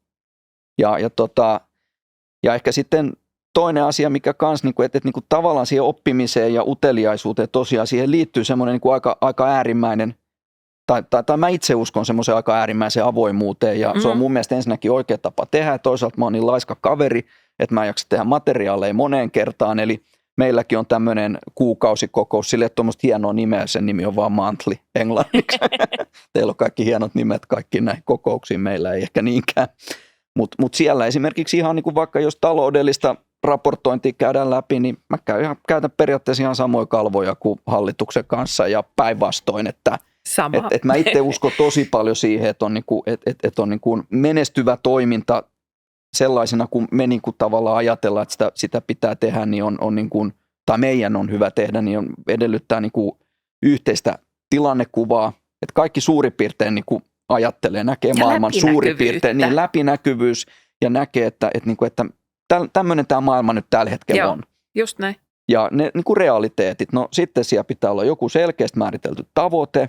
Ja ehkä sitten toinen asia, mikä kans, niin kuin, että niin kuin tavallaan siihen oppimiseen ja uteliaisuuteen tosiaan siihen liittyy semmoinen niin kuin aika äärimmäinen, tai mä itse uskon semmoiseen aika äärimmäiseen avoimuuteen ja se on mun mielestä ensinnäkin oikea tapa tehdä ja toisaalta mä oon niin laiska kaveri, että mä en jaksa tehdä materiaaleja moneen kertaan, eli meilläkin on tämmöinen kuukausikokous, sille että tuommoista hienoa nimeä, sen nimi on vaan monthly englanniksi. Teillä on kaikki hienot nimet kaikkiin näihin kokouksiin, meillä ei ehkä niinkään, mutta siellä esimerkiksi ihan niin kuin vaikka jos taloudellista raportointia käydään läpi, niin mä käytän periaatteessa ihan samoja kalvoja kuin hallituksen kanssa ja päinvastoin, että mä itse uskon tosi paljon siihen, että on, niinku, että on niinku menestyvä toiminta sellaisena, kun me niinku tavallaan ajatellaan, että sitä pitää tehdä, niin on niinku, tai meidän on hyvä tehdä, niin edellyttää niinku yhteistä tilannekuvaa, että kaikki suurin piirtein niinku ajattelee, näkee ja maailman suurin piirtein, niin läpinäkyvyys ja näkee, että tämmöinen tämä maailma nyt tällä hetkellä on. Just näin. Ja ne niinku realiteetit, no sitten siellä pitää olla joku selkeästi määritelty tavoite,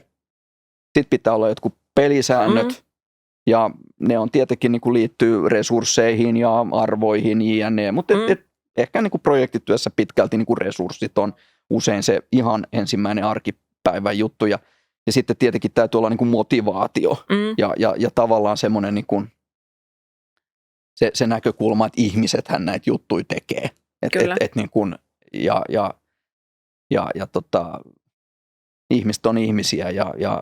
sitten pitää olla jotkut pelisäännöt ja ne on tietenkin niin kuin liittyy resursseihin ja arvoihin jne. Mutta ehkä niin kuin projektityössä pitkälti niin kuin resurssit on usein se ihan ensimmäinen arkipäivän juttu ja sitten tietenkin täytyy olla niin kuin motivaatio ja tavallaan semmoinen niin kuin se näkökulma, että ihmisethän näitä juttuja tekee. Niin kuin, ihmiset on ihmisiä ja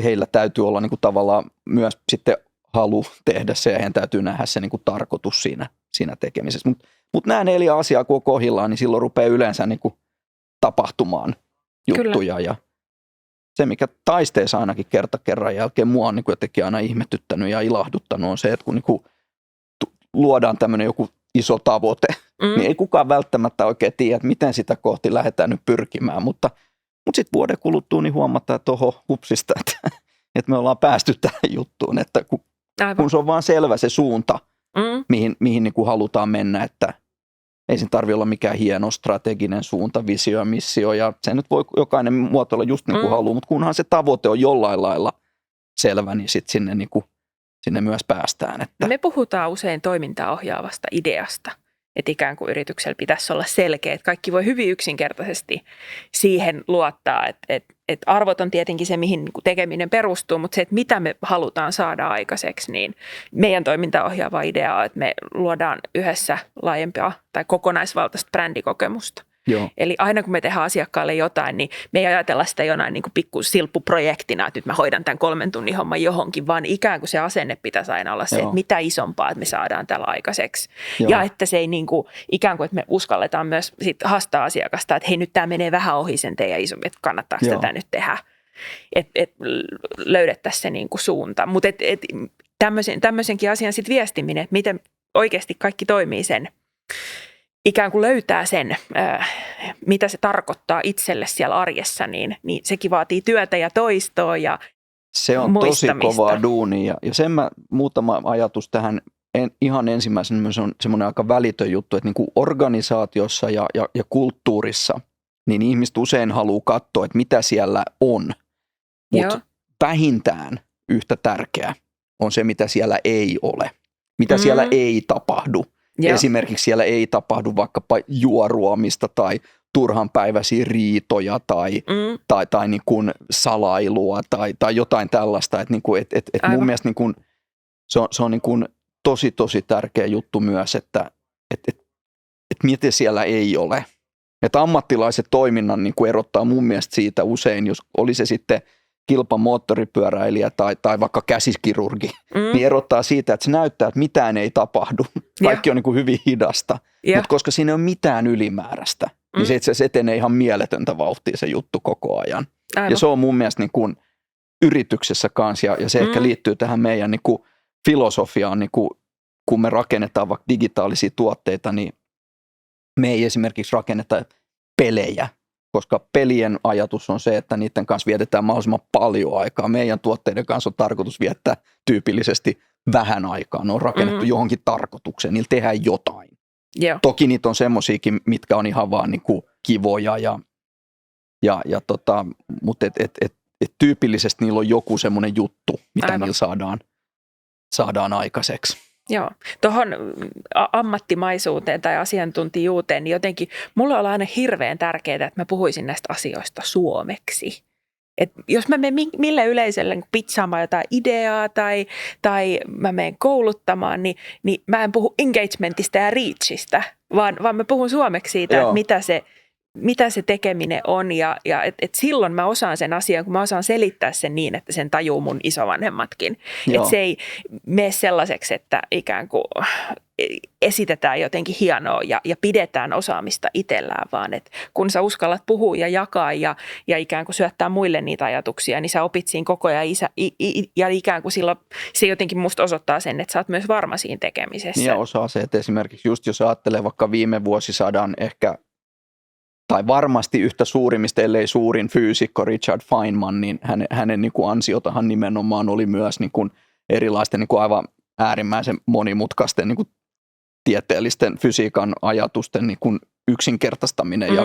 heillä täytyy olla niin kuin tavallaan myös sitten halu tehdä se ja heidän täytyy nähdä se niin kuin tarkoitus siinä tekemisessä. Mutta nämä 4 asiaa kun on kohdillaan, niin silloin rupeaa yleensä niin kuin tapahtumaan juttuja. Ja se, mikä taisteessa ainakin kerran jälkeen mua on niin kuin jotenkin aina ihmetyttänyt ja ilahduttanut, on se, että kun niin kuin luodaan tämmöinen joku iso tavoite, niin ei kukaan välttämättä oikein tiedä, että miten sitä kohti lähdetään nyt pyrkimään, mutta sitten vuoden kuluttua niin huomataan, että hupsista, että me ollaan päästy tähän juttuun, että kun se on vaan selvä se suunta, mihin niin kuin halutaan mennä, että ei sen tarvitse olla mikään hieno strateginen suunta, visio ja missio, ja se nyt voi jokainen muotoilla just niin kuin haluaa, mutta kunhan se tavoite on jollain lailla selvä, niin sitten sinne, niin kuin, sinne myös päästään. Että me puhutaan usein toimintaa ohjaavasta ideasta. Että ikään kuin yrityksellä pitäisi olla selkeä, että kaikki voi hyvin yksinkertaisesti siihen luottaa, että arvot on tietenkin se, mihin tekeminen perustuu, mutta se, että mitä me halutaan saada aikaiseksi, niin meidän toimintaa ohjaava idea on, että me luodaan yhdessä laajempaa tai kokonaisvaltaista brändikokemusta. Joo. Eli aina kun me tehdään asiakkaalle jotain, niin me ei ajatella sitä jonain niin kuin pikku silppuprojektina, että nyt mä hoidan tämän 3 tunnin homman johonkin, vaan ikään kuin se asenne pitäisi aina olla se, että mitä isompaa, että me saadaan tällä aikaiseksi. Joo. Ja että se ei niin kuin, ikään kuin, että me uskalletaan myös sit haastaa asiakasta, että hei nyt tämä menee vähän ohi sen teidän isompi, että kannattaako tätä nyt tehdä. Että löydettäisiin se niin kuin suunta. Mutta tämmöisenkin asian sitten viestiminen, että miten oikeasti kaikki toimii sen ikään kuin löytää sen, mitä se tarkoittaa itselle siellä arjessa, niin sekin vaatii työtä ja toistoa ja se on muistamista. tosi kovaa duunia. Ja sen muutama ajatus tähän ihan ensimmäisenä, se on semmoinen aika välitön juttu, että niin kuin organisaatiossa ja kulttuurissa, niin ihmiset usein haluaa katsoa, että mitä siellä on. Mutta vähintään yhtä tärkeää on se, mitä siellä ei ole. Mitä siellä ei tapahdu. Joo. Esimerkiksi siellä ei tapahdu vaikkapa juoruamista tai turhanpäiväisiä riitoja tai niin kuin salailua tai jotain tällaista. Että niin kuin, mun mielestä niin kuin, se on niin kuin tosi tärkeä juttu myös, että miten siellä ei ole. Että ammattilaiset toiminnan niin kuin erottaa mun mielestä siitä usein, jos oli se sitten kilpamoottoripyöräilijä tai vaikka käsikirurgi, niin erottaa siitä, että se näyttää, että mitään ei tapahdu. Kaikki on niin kuin hyvin hidasta, mutta koska siinä ei ole mitään ylimääräistä, niin se itse asiassa etenee ihan mieletöntä vauhtia se juttu koko ajan. Aivan. Ja se on mun mielestä niin kuin yrityksessä kanssa, ja se ehkä liittyy tähän meidän niin kuin filosofiaan, niin kuin, kun me rakennetaan vaikka digitaalisia tuotteita, niin me ei esimerkiksi rakenneta pelejä, koska pelien ajatus on se, että niiden kanssa vietetään mahdollisimman paljon aikaa. Meidän tuotteiden kanssa on tarkoitus viettää tyypillisesti vähän aikaa. Ne on rakennettu johonkin tarkoitukseen, niillä tehdään jotain. Yeah. Toki niitä on semmosiakin, mitkä on ihan vaan niinku kivoja, mutta tyypillisesti niillä on joku semmoinen juttu, mitä niillä saadaan aikaiseksi. Joo, tuohon ammattimaisuuteen tai asiantuntijuuteen, niin jotenkin mulla on aina hirveän tärkeää, että mä puhuisin näistä asioista suomeksi. Et jos mä menen millä yleisölle pitsaamaan jotain ideaa tai mä menen kouluttamaan, niin mä en puhu engagementista ja reachistä, vaan mä puhun suomeksi siitä, että mitä se tekeminen on ja et silloin mä osaan sen asian, kun mä osaan selittää sen niin, että sen tajuu mun isovanhemmatkin. Että se ei mene sellaiseksi, että ikään kuin esitetään jotenkin hienoa ja pidetään osaamista itsellään, vaan että kun sä uskallat puhua ja jakaa ja ikään kuin syöttää muille niitä ajatuksia, niin sä opit siinä koko ajan ja ikään kuin silloin se jotenkin musta osoittaa sen, että sä oot myös varma siinä tekemisessä. Ja osaa se, että esimerkiksi just jos ajattelee vaikka viime vuosisadan ehkä tai varmasti yhtä suurimmista, ellei suurin fyysikko Richard Feynman, niin hänen niin kuin ansiotahan nimenomaan oli myös niin kuin erilaisten niin kuin aivan äärimmäisen monimutkaisten niin kuin tieteellisten fysiikan ajatusten niin kuin yksinkertaistaminen ja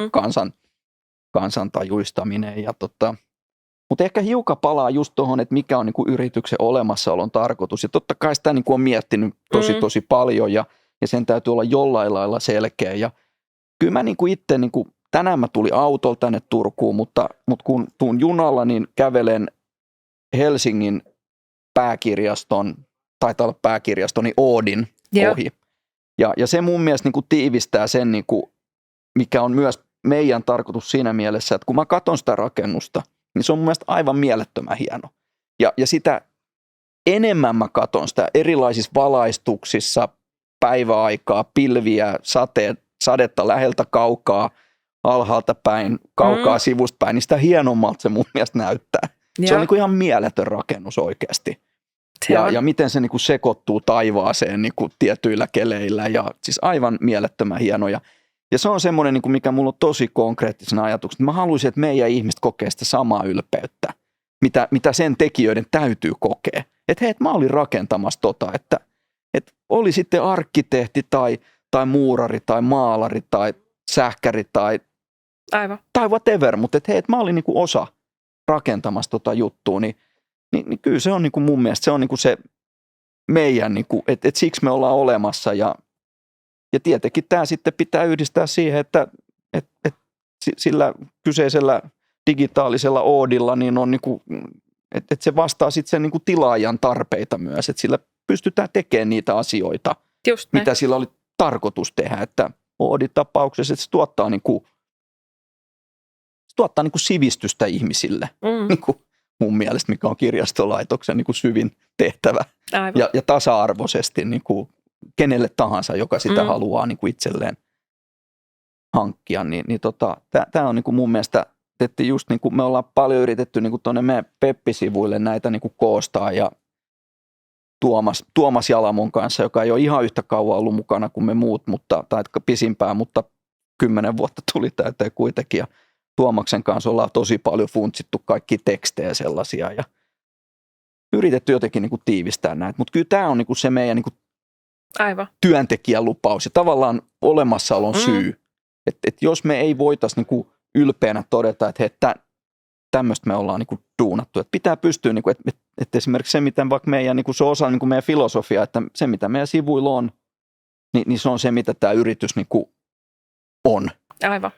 kansan tajuistaminen. Mutta ehkä hiukan palaa just tuohon, että mikä on niin kuin yrityksen olemassaolon tarkoitus. Ja totta kai sitä niin kuin on miettinyt tosi paljon ja sen täytyy olla jollain lailla selkeä. Ja kyllä mä niin kuin itse niin kuin tänään mä tulin autolla tänne Turkuun, mutta kun tuun junalla, niin kävelen Helsingin pääkirjaston, taitaa olla pääkirjastoni Oodin ohi. Ja se mun mielestä niin kuin tiivistää sen, niin kuin, mikä on myös meidän tarkoitus siinä mielessä, että kun mä katson sitä rakennusta, niin se on mun mielestä aivan mielettömän hieno. Ja sitä enemmän mä katson sitä erilaisissa valaistuksissa, päiväaikaa, pilviä, sadetta läheltä kaukaa, alhaalta päin, kaukaa sivusta päin, niin sitä hienommalta se mun mielestä näyttää. Se on niin kuin ihan mieletön rakennus oikeasti. Ja miten se niin kuin sekoittuu taivaaseen niin kuin tietyillä keleillä ja siis aivan mielettömän hienoja. Ja se on semmoinen, niin kuin mikä mulla on tosi konkreettisena ajatuksena. Mä haluaisin, että meidän ihmiset kokee sitä samaa ylpeyttä, mitä sen tekijöiden täytyy kokea. Että hei, mä olin rakentamassa että oli sitten arkkitehti tai muurari tai maalari tai sähkäri tai whatever, mutta hei, mä olin niinku osa rakentamassa juttua, niin kyllä se on niinku mun mielestä se on niinku se meidän, niinku, että siksi me ollaan olemassa ja tietenkin tämä sitten pitää yhdistää siihen, että sillä kyseisellä digitaalisella Oodilla niin on niinku, että se vastaa sitten sen niinku tilaajan tarpeita myös, että sillä pystytään tekemään niitä asioita, mitä sillä oli tarkoitus tehdä, että Oodi-tapauksessa, että se tuottaa niinku sivistystä ihmisille, niinku mun mielestä, mikä on kirjastolaitoksen niinku syvin tehtävä. Ja tasa-arvoisesti niinku kenelle tahansa, joka sitä haluaa niinku itselleen hankkia. Tämä on niinku mun mielestä, että just niinku me ollaan paljon yritetty niinku tuonne meidän Peppi-sivuille näitä niinku koostaa ja Tuomas Jalamon kanssa, joka ei ole ihan yhtä kauan ollut mukana kuin me muut, tai pisimpään, mutta 10 vuotta tuli täyteen kuitenkin. Ja Tuomaksen kanssa ollaan tosi paljon funtsittu kaikki tekstejä sellaisia ja yritetty jotenkin niin kuin tiivistää näitä. Mutta kyllä tämä on niin kuin se meidän niin kuin Aivan. työntekijän lupaus ja tavallaan olemassaolon syy. Että jos me ei voitaisiin niin kuin ylpeänä todeta, että hei, tämmöistä me ollaan niin kuin duunattu. Että pitää pystyä, niin kuin, että esimerkiksi se, mitä vaikka meidän, niin kuin se osa niin kuin meidän filosofia, että se, mitä meidän sivuilla on, niin se on se, mitä tämä yritys niin kuin on. Aivan.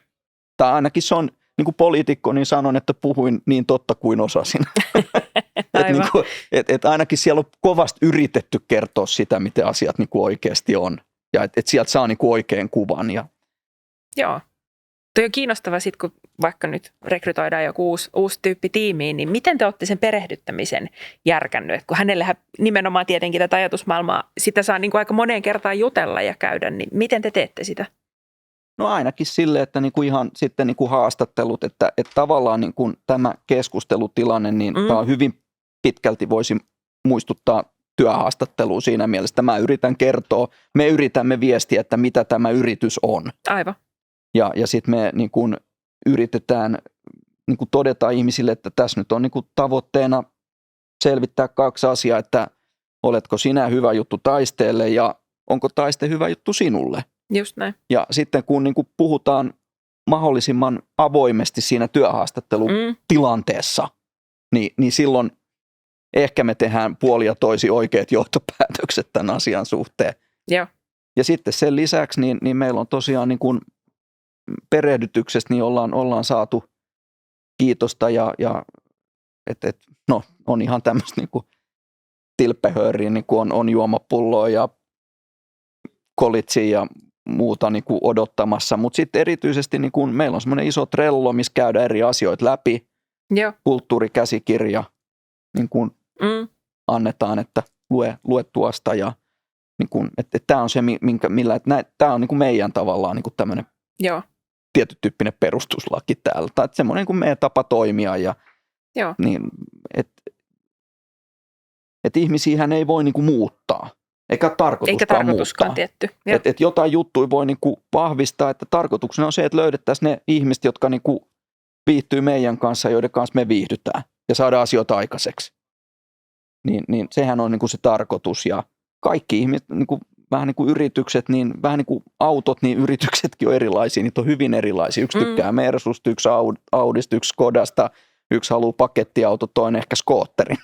Tai ainakin se on, niin kuin poliitikko, niin sanon, että puhuin niin totta kuin osasin. Että ainakin siellä on kovasti yritetty kertoa sitä, miten asiat niin kuin oikeasti on. Ja että sieltä saa niin kuin oikean kuvan. Joo. Tuo on kiinnostava sitten, kun vaikka nyt rekrytoidaan joku uusi tyyppi tiimiin, niin miten te olette sen perehdyttämisen järkännyt? Et kun hänellähän nimenomaan tietenkin tätä ajatusmaailmaa, sitä saa niin kuin aika moneen kertaan jutella ja käydä, niin miten te teette sitä? No ainakin sille, että niin kuin ihan sitten niin kuin haastattelut, että tavallaan niin kuin tämä keskustelutilanne, niin tämä on hyvin pitkälti voisi muistuttaa työhaastattelua siinä mielessä, että mä yritän kertoa, me yritämme viestiä, että mitä tämä yritys on. Aivan. Ja sitten me niin kuin yritetään niin kuin todeta ihmisille, että tässä nyt on niin kuin tavoitteena selvittää 2 asiaa, että oletko sinä hyvä juttu taisteelle ja onko taiste hyvä juttu sinulle. Just näin. Ja sitten kun niin kuin puhutaan mahdollisimman avoimesti siinä työhaastattelutilanteessa, niin silloin ehkä me tehdään puoli ja toisi oikeat johtopäätökset tämän asian suhteen. Joo. Ja sitten sen lisäksi niin meillä on tosiaan niin kuin perehdytyksestä niin ollaan saatu kiitosta ja no on ihan tämmöistä niin kuin tilppehööriä, niin kuin on juomapulloa ja kolitsia ja muuta niin kuin odottamassa, mutta sitten erityisesti niin kuin meillä on semmoinen iso Trello, missä käydään eri asioita läpi, Joo. kulttuurikäsikirja, niin kuin annetaan, että lue tuosta ja niin kuin, että tämä on se, millä tämä on niin kuin meidän tavallaan niin kuin tämmöinen tietyn tyyppinen perustuslaki täällä, tai semmoinen niin kuin meidän tapa toimia ja niin, että ihmisiähän ei voi niin kuin muuttaa. Eikä tarkoituskaan tietty. Että jotain juttuja voi niinku vahvistaa, että tarkoituksena on se, että löydettäisiin ne ihmiset, jotka niinku viihtyy meidän kanssa, joiden kanssa me viihdytään ja saadaan asioita aikaiseksi. Niin sehän on niinku se tarkoitus ja kaikki ihmiset, niinku, vähän niin kuin yritykset, niin vähän niin kuin autot, niin yrityksetkin on erilaisia, niitä on hyvin erilaisia. Yksi tykkää Mersusta, yksi Audista, yksi Skodasta, yksi haluaa pakettiauto, toinen ehkä skootterin.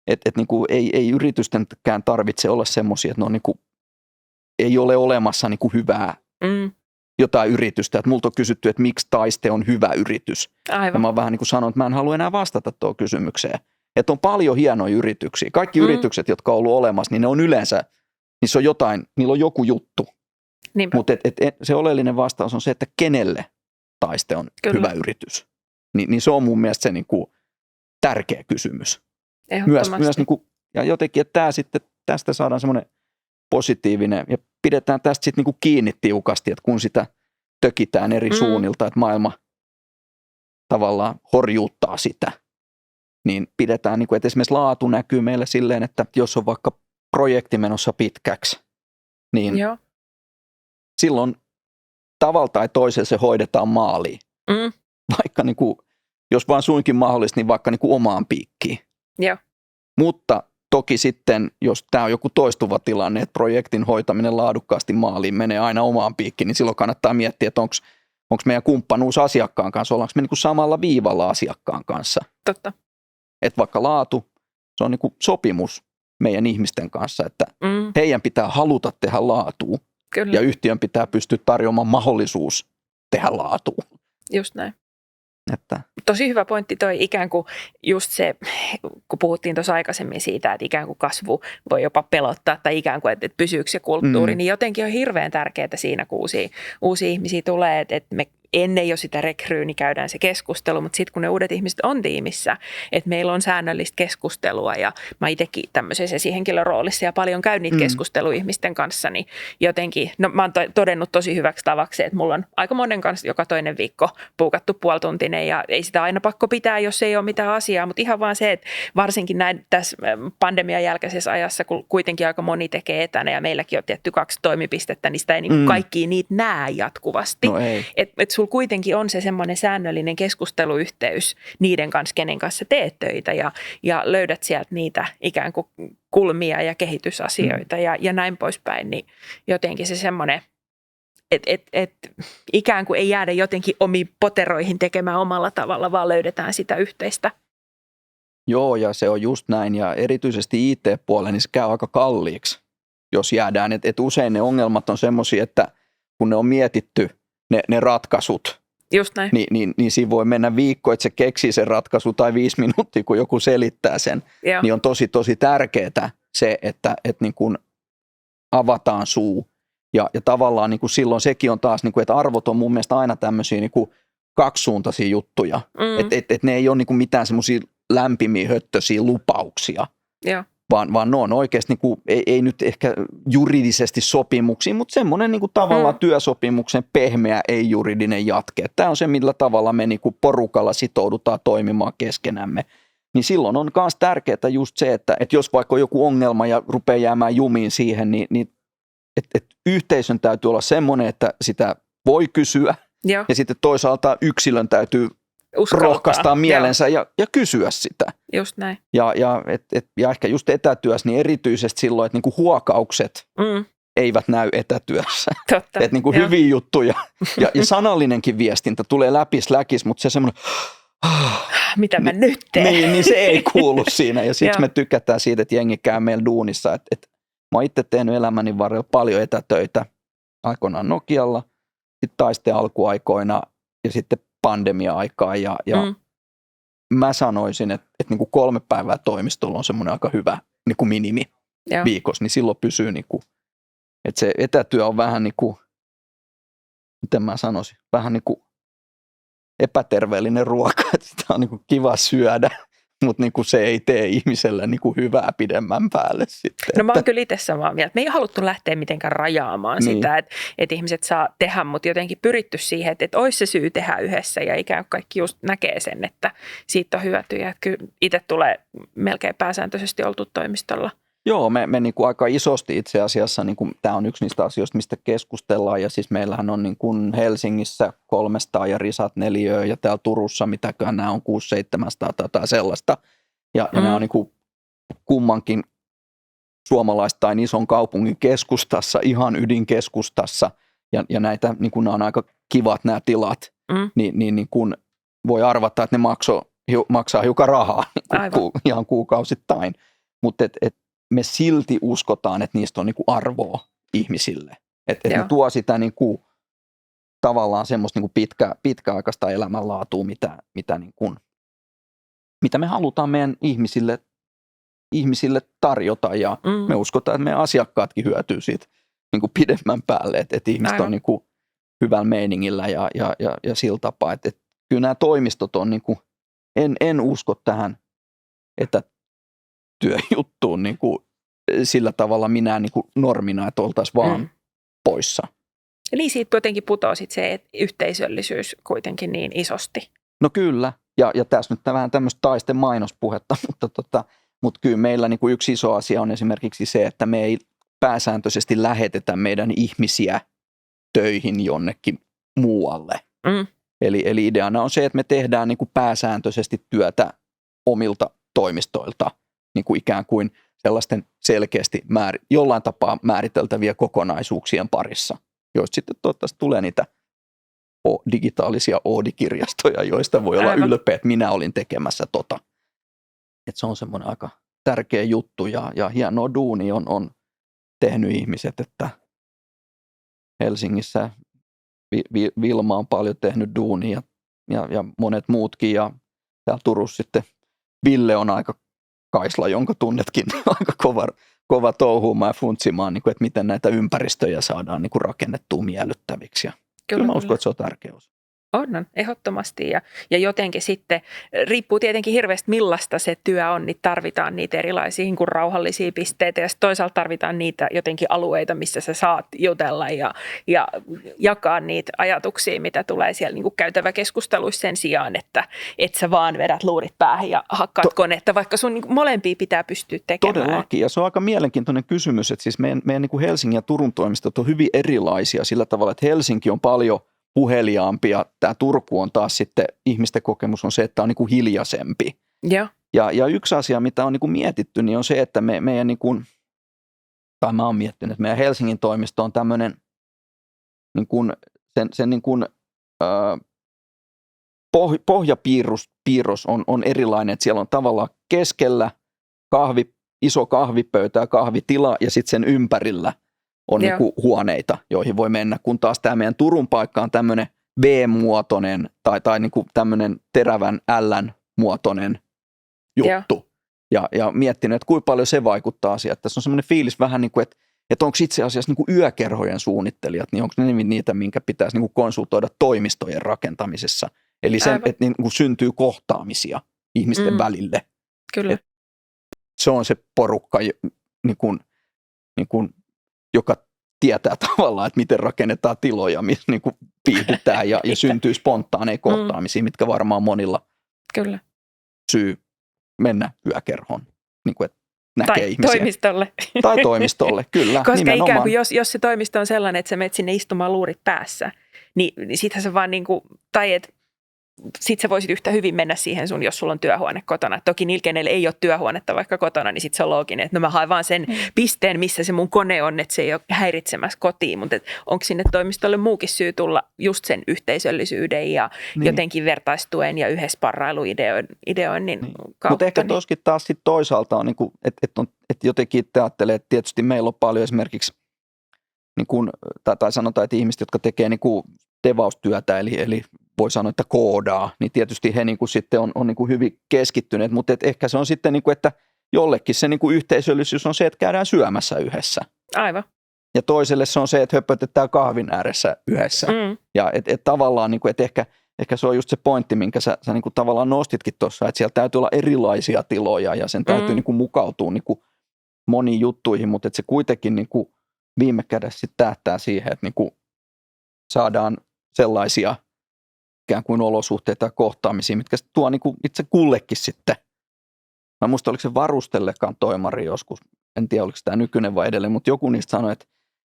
Että niinku ei yritystenkään tarvitse olla semmoisia, että ne on niinku, ei ole olemassa niinku hyvää jotain yritystä. Et multa on kysytty, että miksi Taiste on hyvä yritys. Aivan. Ja mä oon vähän niin kuin sanonut, että mä en halua enää vastata tuohon kysymykseen. Että on paljon hienoja yrityksiä. Kaikki yritykset, jotka on ollut olemassa, niin ne on yleensä, niissä on jotain, niillä on joku juttu. Mutta se oleellinen vastaus on se, että kenelle Taiste on hyvä yritys. Niin se on mun mielestä se niinku tärkeä kysymys. Myös niin kuin, ja jotenkin, että tästä saadaan semmoinen positiivinen ja pidetään tästä sitten niin kuin kiinni tiukasti, että kun sitä tökitään eri suunnilta, että maailma tavallaan horjuuttaa sitä, niin pidetään, niin kuin, että esimerkiksi laatu näkyy meille silleen, että jos on vaikka projekti menossa pitkäksi, niin silloin tavalla tai toisella se hoidetaan maaliin. Vaikka niin kuin, jos vaan suinkin mahdollista, niin vaikka niin kuin omaan piikkiin. Joo. Mutta toki sitten, jos tämä on joku toistuva tilanne, että projektin hoitaminen laadukkaasti maaliin menee aina omaan piikkiin, niin silloin kannattaa miettiä, että onko meidän kumppanuus asiakkaan kanssa, ollaanko me niin kuin samalla viivalla asiakkaan kanssa. Totta. Että vaikka laatu, se on niin kuin sopimus meidän ihmisten kanssa, että heidän pitää haluta tehdä laatua. Kyllä. Ja yhtiön pitää pystyä tarjoamaan mahdollisuus tehdä laatua. Just näin. Että. Tosi hyvä pointti toi ikään kuin just se, kun puhuttiin tuossa aikaisemmin siitä, että ikään kuin kasvu voi jopa pelottaa tai ikään kuin, että pysyykö se kulttuuri, niin jotenkin on hirveän tärkeää siinä, kun uusia ihmisiä tulee, että me ennen jo sitä rekryy, niin käydään se keskustelu, mutta sitten kun ne uudet ihmiset on tiimissä, että meillä on säännöllistä keskustelua ja mä itsekin tämmöisessä esihenkilön roolissa ja paljon käyn niitä keskusteluja ihmisten kanssa, niin jotenkin, no mä oon todennut tosi hyväksi tavaksi, että mulla on aika monen kanssa joka toinen viikko puukattu puolituntinen ja ei sitä aina pakko pitää, jos ei ole mitään asiaa, mutta ihan vaan se, että varsinkin näin tässä pandemian jälkeisessä ajassa, kun kuitenkin aika moni tekee etänä ja meilläkin on tietty 2 toimipistettä, niin sitä ei niin kaikki niitä näe jatkuvasti. No ei. Et sulla kuitenkin on se semmoinen säännöllinen keskusteluyhteys niiden kanssa, kenen kanssa teet töitä ja löydät sieltä niitä ikään kuin kulmia ja kehitysasioita ja näin poispäin, niin jotenkin se semmoinen, että ikään kuin ei jäädä jotenkin omiin poteroihin tekemään omalla tavalla, vaan löydetään sitä yhteistä. Joo, ja se on just näin, ja erityisesti IT-puolella niin se käy aika kalliiksi, jos jäädään. Et usein ne ongelmat on semmoisia, että kun ne on mietitty, ne ratkaisut, just näin. Niin siinä voi mennä viikko, että se keksii sen ratkaisu tai 5 minuuttia, kun joku selittää sen. Joo. Niin on tosi tärkeää se, että niin kuin avataan suu. Ja tavallaan niin kuin silloin sekin on taas, niin kuin, että arvot on mun mielestä aina tämmöisiä niin kuin kaksisuuntaisia juttuja. Että ne ei ole niin kuin mitään semmoisia lämpimiä höttöisiä lupauksia. Joo. Vaan ne on oikeasti, niin kuin, ei nyt ehkä juridisesti sopimuksia, mutta semmoinen niin kuin tavallaan työsopimuksen pehmeä ei-juridinen jatke. Tämä on se, millä tavalla me niin kuin porukalla sitoudutaan toimimaan keskenämme. Niin silloin on myös tärkeää just se, että jos vaikka on joku ongelma ja rupeaa jäämään jumiin siihen, niin että yhteisön täytyy olla semmoinen, että sitä voi kysyä. Joo. Ja sitten toisaalta yksilön täytyy rohkaistaan mielensä ja kysyä sitä. Just näin. Ja ehkä just etätyössä, niin erityisesti silloin, että niinku huokaukset eivät näy etätyössä. Totta. Että niinku hyviä juttuja ja sanallinenkin viestintä tulee läpi Slackissa, mutta se semmoinen mitä mä nyt teen? Niin se ei kuulu siinä. Ja sitten me tykätään siitä, että jengi käy meillä duunissa. Että mä oon itse tehnyt elämäni varrella paljon etätöitä. Aikoinaan Nokialla, sitten taisteen alkuaikoina ja sitten pandemia-aikaa. Ja mä sanoisin, että niin kuin 3 päivää toimistolla on semmoinen aika hyvä niin kuin minimi viikossa. Niin silloin pysyy, niin kuin, että se etätyö on vähän niin kuin, miten mä sanoisin, vähän niin kuin epäterveellinen ruoka, että sitä on niin kuin kiva syödä, mutta niin kuin se ei tee ihmiselle niin kuin hyvää pidemmän päälle sitten. No mä oon kyllä itse samaa mieltä. Me ei haluttu lähteä mitenkään rajaamaan sitä, että ihmiset saa tehdä, mutta jotenkin pyritty siihen, että olisi se syy tehdä yhdessä ja ikään kuin kaikki just näkee sen, että siitä on hyötyjä. Että kyllä itse tulee melkein pääsääntöisesti oltu toimistolla. Joo, me niin kuin aika isosti itse asiassa, niin kuin, tämä on yksi niistä asioista, mistä keskustellaan, ja siis meillähän on niin kuin Helsingissä 300 ja risat 4 ja täällä Turussa, mitäköhän nämä on 600-700 tai sellaista, ja nämä on niin kuin kummankin suomalaistain ison kaupungin keskustassa, ihan ydinkeskustassa, ja näitä, niin kuin nämä on aika kivat nämä tilat, niin kuin voi arvata, että ne maksaa hiukan rahaa ihan kuukausittain, mutta me silti uskotaan, että niistä on niinku arvoa ihmisille. Että ne tuo sitä niinku, tavallaan semmoista niinku pitkäaikaista elämänlaatua, mitä me halutaan meidän ihmisille tarjota. Ja me uskotaan, että meidän asiakkaatkin hyötyy siitä niinku pidemmän päälle. Että ihmiset on niinku hyvällä meiningillä ja sillä tapaa. Että kyllä nämä toimistot on, niinku, en usko tähän, että työjuttuun niin kuin sillä tavalla minä niin kuin normina, että oltaisiin vaan poissa. Eli siitä jotenkin putoaa sit se yhteisöllisyys kuitenkin niin isosti. No kyllä, ja tässä nyt vähän tämmöistä taisten mainospuhetta, mutta kyllä meillä niin kuin yksi iso asia on esimerkiksi se, että me ei pääsääntöisesti lähetetä meidän ihmisiä töihin jonnekin muualle. Eli ideana on se, että me tehdään niin kuin pääsääntöisesti työtä omilta toimistoilta, niin kuin ikään kuin sellaisten selkeästi jollain tapaa määriteltäviä kokonaisuuksien parissa, joista sitten toivottavasti tulee niitä digitaalisia Oodi-kirjastoja, joista voi olla ylpeä, että minä olin tekemässä tota. Et se on semmoinen aika tärkeä juttu ja hienoa duuni on tehnyt ihmiset, että Helsingissä Vilma on paljon tehnyt duunia ja monet muutkin ja täällä Turussa sitten Ville on aika Kaisla, jonka tunnetkin aika kova touhuumaan ja funtsimaan, niin kuin, että miten näitä ympäristöjä saadaan niin kuin rakennettua miellyttäviksi. Ja kyllä mä uskon, että se on tärkeä osa. On, ehdottomasti. Ja jotenkin sitten, riippuu tietenkin hirveästi millaista se työ on, niin tarvitaan niitä erilaisia niin kuin rauhallisia pisteitä ja toisaalta tarvitaan niitä jotenkin alueita, missä sä saat jutella ja jakaa niitä ajatuksia, mitä tulee siellä niin kuin käytäväkeskusteluissa sen sijaan, että et sä vaan vedät luurit päähän ja hakkaat konetta, vaikka sun niin kuin molempia pitää pystyä tekemään. Todellakin, ja se on aika mielenkiintoinen kysymys, että siis meidän niin kuin Helsingin ja Turun toimistot on hyvin erilaisia sillä tavalla, että Helsinki on paljon puheliaampi ja tämä Turku on taas sitten, ihmisten kokemus on se, että tämä on niin kuin hiljaisempi. Ja yksi asia, mitä on niin kuin mietitty, niin on se, että meidän niin kuin, tai mä oon miettinyt, että meidän Helsingin toimisto on tämmöinen, niin kuin, sen niin kuin, pohjapiirros on erilainen, että siellä on tavallaan keskellä iso kahvipöytä ja kahvitila ja sitten sen ympärillä on niinku huoneita, joihin voi mennä, kun taas tämä meidän Turun paikka on tämmöinen B-muotoinen tai niinku tämmöinen terävän L-muotoinen juttu. Ja miettinyt, että kuinka paljon se vaikuttaa asiaan. Tässä on semmoinen fiilis vähän niin kuin, että onko itse asiassa niin kuin yökerhojen suunnittelijat, niin onko ne niitä, minkä pitäisi niin kuin konsultoida toimistojen rakentamisessa. Eli se, että niin kuin syntyy kohtaamisia ihmisten välille. Kyllä. Se on se porukka, niin kuin, joka tietää tavallaan, että miten rakennetaan tiloja, missä niin kuin viihdytään ja syntyy spontaaneja kohtaamisia, mitkä varmaan monilla Kyllä. syy mennä yökerhoon, niin kuin, että näkee tai ihmisiä. Toimistolle. Tai toimistolle, kyllä. Koska nimenomaan. ikään kuin jos se toimisto on sellainen, että sä menet sinne istumaan luurit päässä, niin sittenhän se vaan niin kuin, tai että sit sä voisit yhtä hyvin mennä siihen sun, jos sulla on työhuone kotona. Toki niillä, kenellä ei ole työhuonetta vaikka kotona, niin sitten se on looginen, että no mä haen vaan sen pisteen, missä se mun kone on, että se ei ole häiritsemässä kotiin. Mutta onko sinne toimistolle muukin syy tulla just sen yhteisöllisyyden ja jotenkin vertaistuen ja yhdessä parailuideoinnin kautta. Mutta ehkä toskin taas sit toisaalta on, niin että jotenkin ajattelee, että tietysti meillä on paljon esimerkiksi, niin kuin, tai sanotaan, että ihmiset, jotka tekee niin kuin devaustyötä, eli voi sanoa, että koodaa, niin tietysti he niin kuin sitten on niin kuin hyvin keskittyneet, mutta ehkä se on sitten, niin kuin, että jollekin se niin kuin yhteisöllisyys on se, että käydään syömässä yhdessä. Aivan. Ja toiselle se on se, että höpötetään kahvin ääressä yhdessä. Ja tavallaan, niin kuin, että ehkä se on just se pointti, minkä sä niin kuin tavallaan nostitkin tuossa, että siellä täytyy olla erilaisia tiloja ja sen täytyy niin kuin mukautua niin kuin moniin juttuihin, mutta että se kuitenkin niin kuin viime kädessä sitten tähtää siihen, että niin kuin saadaan sellaisia ikään kuin olosuhteita ja kohtaamisia, mitkä tuo niin kuin itse kullekin sitten. Mä muistan, oliko se Varustellekaan toimari joskus, en tiedä oliko tämä nykyinen vai edelleen, mutta joku niistä sanoi,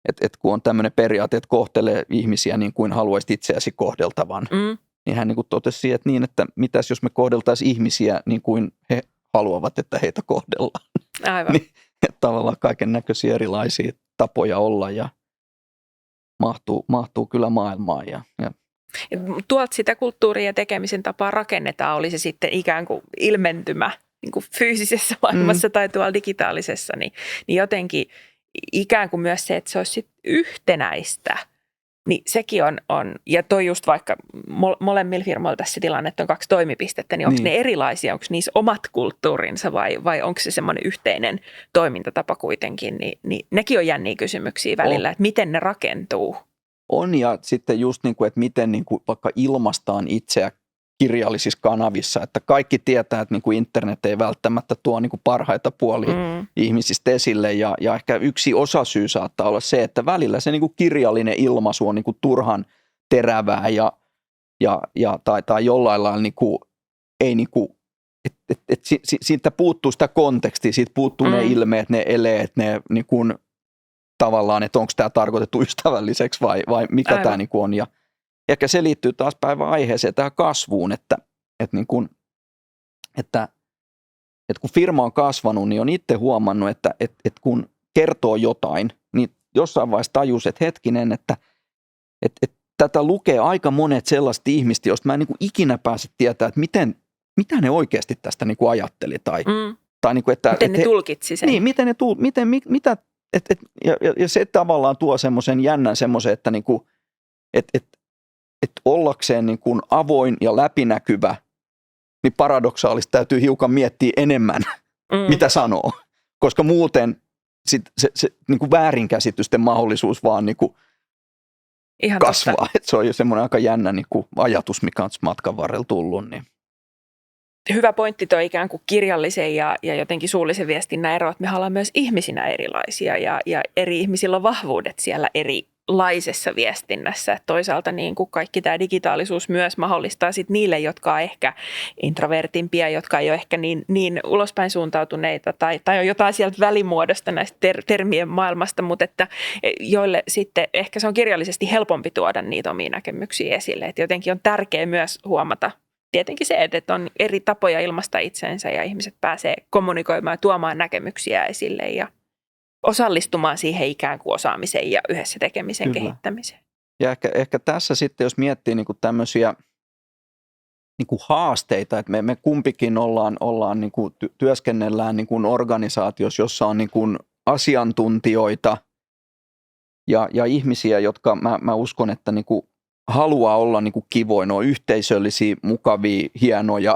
että kun on tämmöinen periaate, että kohtelee ihmisiä niin kuin haluaisit itseäsi kohdeltavan, niin hän niin kuin totesi, että niin, että mitäs jos me kohdeltaisiin ihmisiä niin kuin he haluavat, että heitä kohdellaan. Aivan. Niin, että tavallaan kaiken näköisiä erilaisia tapoja olla ja mahtuu kyllä maailmaan ja tuolta sitä kulttuuria ja tekemisen tapaa rakennetaan, oli se sitten ikään kuin ilmentymä niin kuin fyysisessä maailmassa tai tuolla digitaalisessa, niin jotenkin ikään kuin myös se, että se olisi sit yhtenäistä, niin sekin on ja toi just vaikka molemmilla firmoilla tässä tilanne, että on 2 toimipistettä, niin onko ne erilaisia, onko niissä omat kulttuurinsa vai onko se semmoinen yhteinen toimintatapa kuitenkin, niin nekin on jänniä kysymyksiä välillä, että miten ne rakentuu. On ja sitten just niin kuin, että miten niin kuin vaikka ilmaistaan itseä kirjallisissa kanavissa, että kaikki tietää, että niin kuin internet ei välttämättä tuo niin kuin parhaita puolia ihmisistä esille ja ehkä yksi osasyy saattaa olla se, että välillä se niin kuin kirjallinen ilmaisu on niin kuin turhan terävää tai jollain lailla niin kuin, ei niin kuin, siitä puuttuu sitä kontekstia, siitä puuttuu ne ilmeet, ne eleet, ne niin kuin tavallaan, että onko tämä tarkoitettu ystävälliseksi vai mikä tämä niin kuin on. Ja ehkä se liittyy taas päivän aiheeseen tähän kasvuun, että kun firma on kasvanut, niin on itse huomannut, että kun kertoo jotain, niin jossain vaiheessa tajus, että hetkinen, että tätä lukee aika monet sellaiset ihmiset, joista mä en niin kuin ikinä pääse tietää, että mitä ne oikeasti tästä niin kuin ajatteli tai niin kuin, että miten ne tulkitsi sen. Niin, mitä ja se tavallaan tuo semmoisen jännän semmoisen, että niinku, ollakseen niin kuin avoin ja läpinäkyvä, niin paradoksaalisesti täytyy hiukan miettiä enemmän, mitä sanoo. Koska muuten se niin kuin väärinkäsitysten mahdollisuus vaan niin kuin Ihan kasvaa. totta. Et se on jo semmoinen aika jännä niin kuin ajatus, mikä on matkan varrella tullut. Niin. Hyvä pointti tuo ikään kuin kirjallisen ja jotenkin suullisen viestinnän ero, että me ollaan myös ihmisinä erilaisia ja eri ihmisillä on vahvuudet siellä erilaisessa viestinnässä. Et toisaalta niin kuin kaikki tämä digitaalisuus myös mahdollistaa sit niille, jotka on ehkä introvertimpia, jotka ei ole ehkä niin ulospäin suuntautuneita tai on jotain sieltä välimuodosta näistä termien maailmasta, mutta että joille sitten ehkä se on kirjallisesti helpompi tuoda niitä omia näkemyksiä esille. Et jotenkin on tärkeää myös huomata tietenkin se, että on eri tapoja ilmaista itsensä ja ihmiset pääsee kommunikoimaan ja tuomaan näkemyksiä esille ja osallistumaan siihen ikään kuin osaamiseen ja yhdessä tekemisen kehittämiseen. Ja ehkä tässä sitten, jos miettii niin kuin tämmöisiä niin kuin haasteita, että me kumpikin ollaan niin kuin työskennellään niin kuin organisaatiossa, jossa on niin kuin asiantuntijoita ja ihmisiä, jotka mä uskon, että niin kuin haluaa olla niin kuin kivoja, ne on yhteisöllisiä, mukavia, hienoja,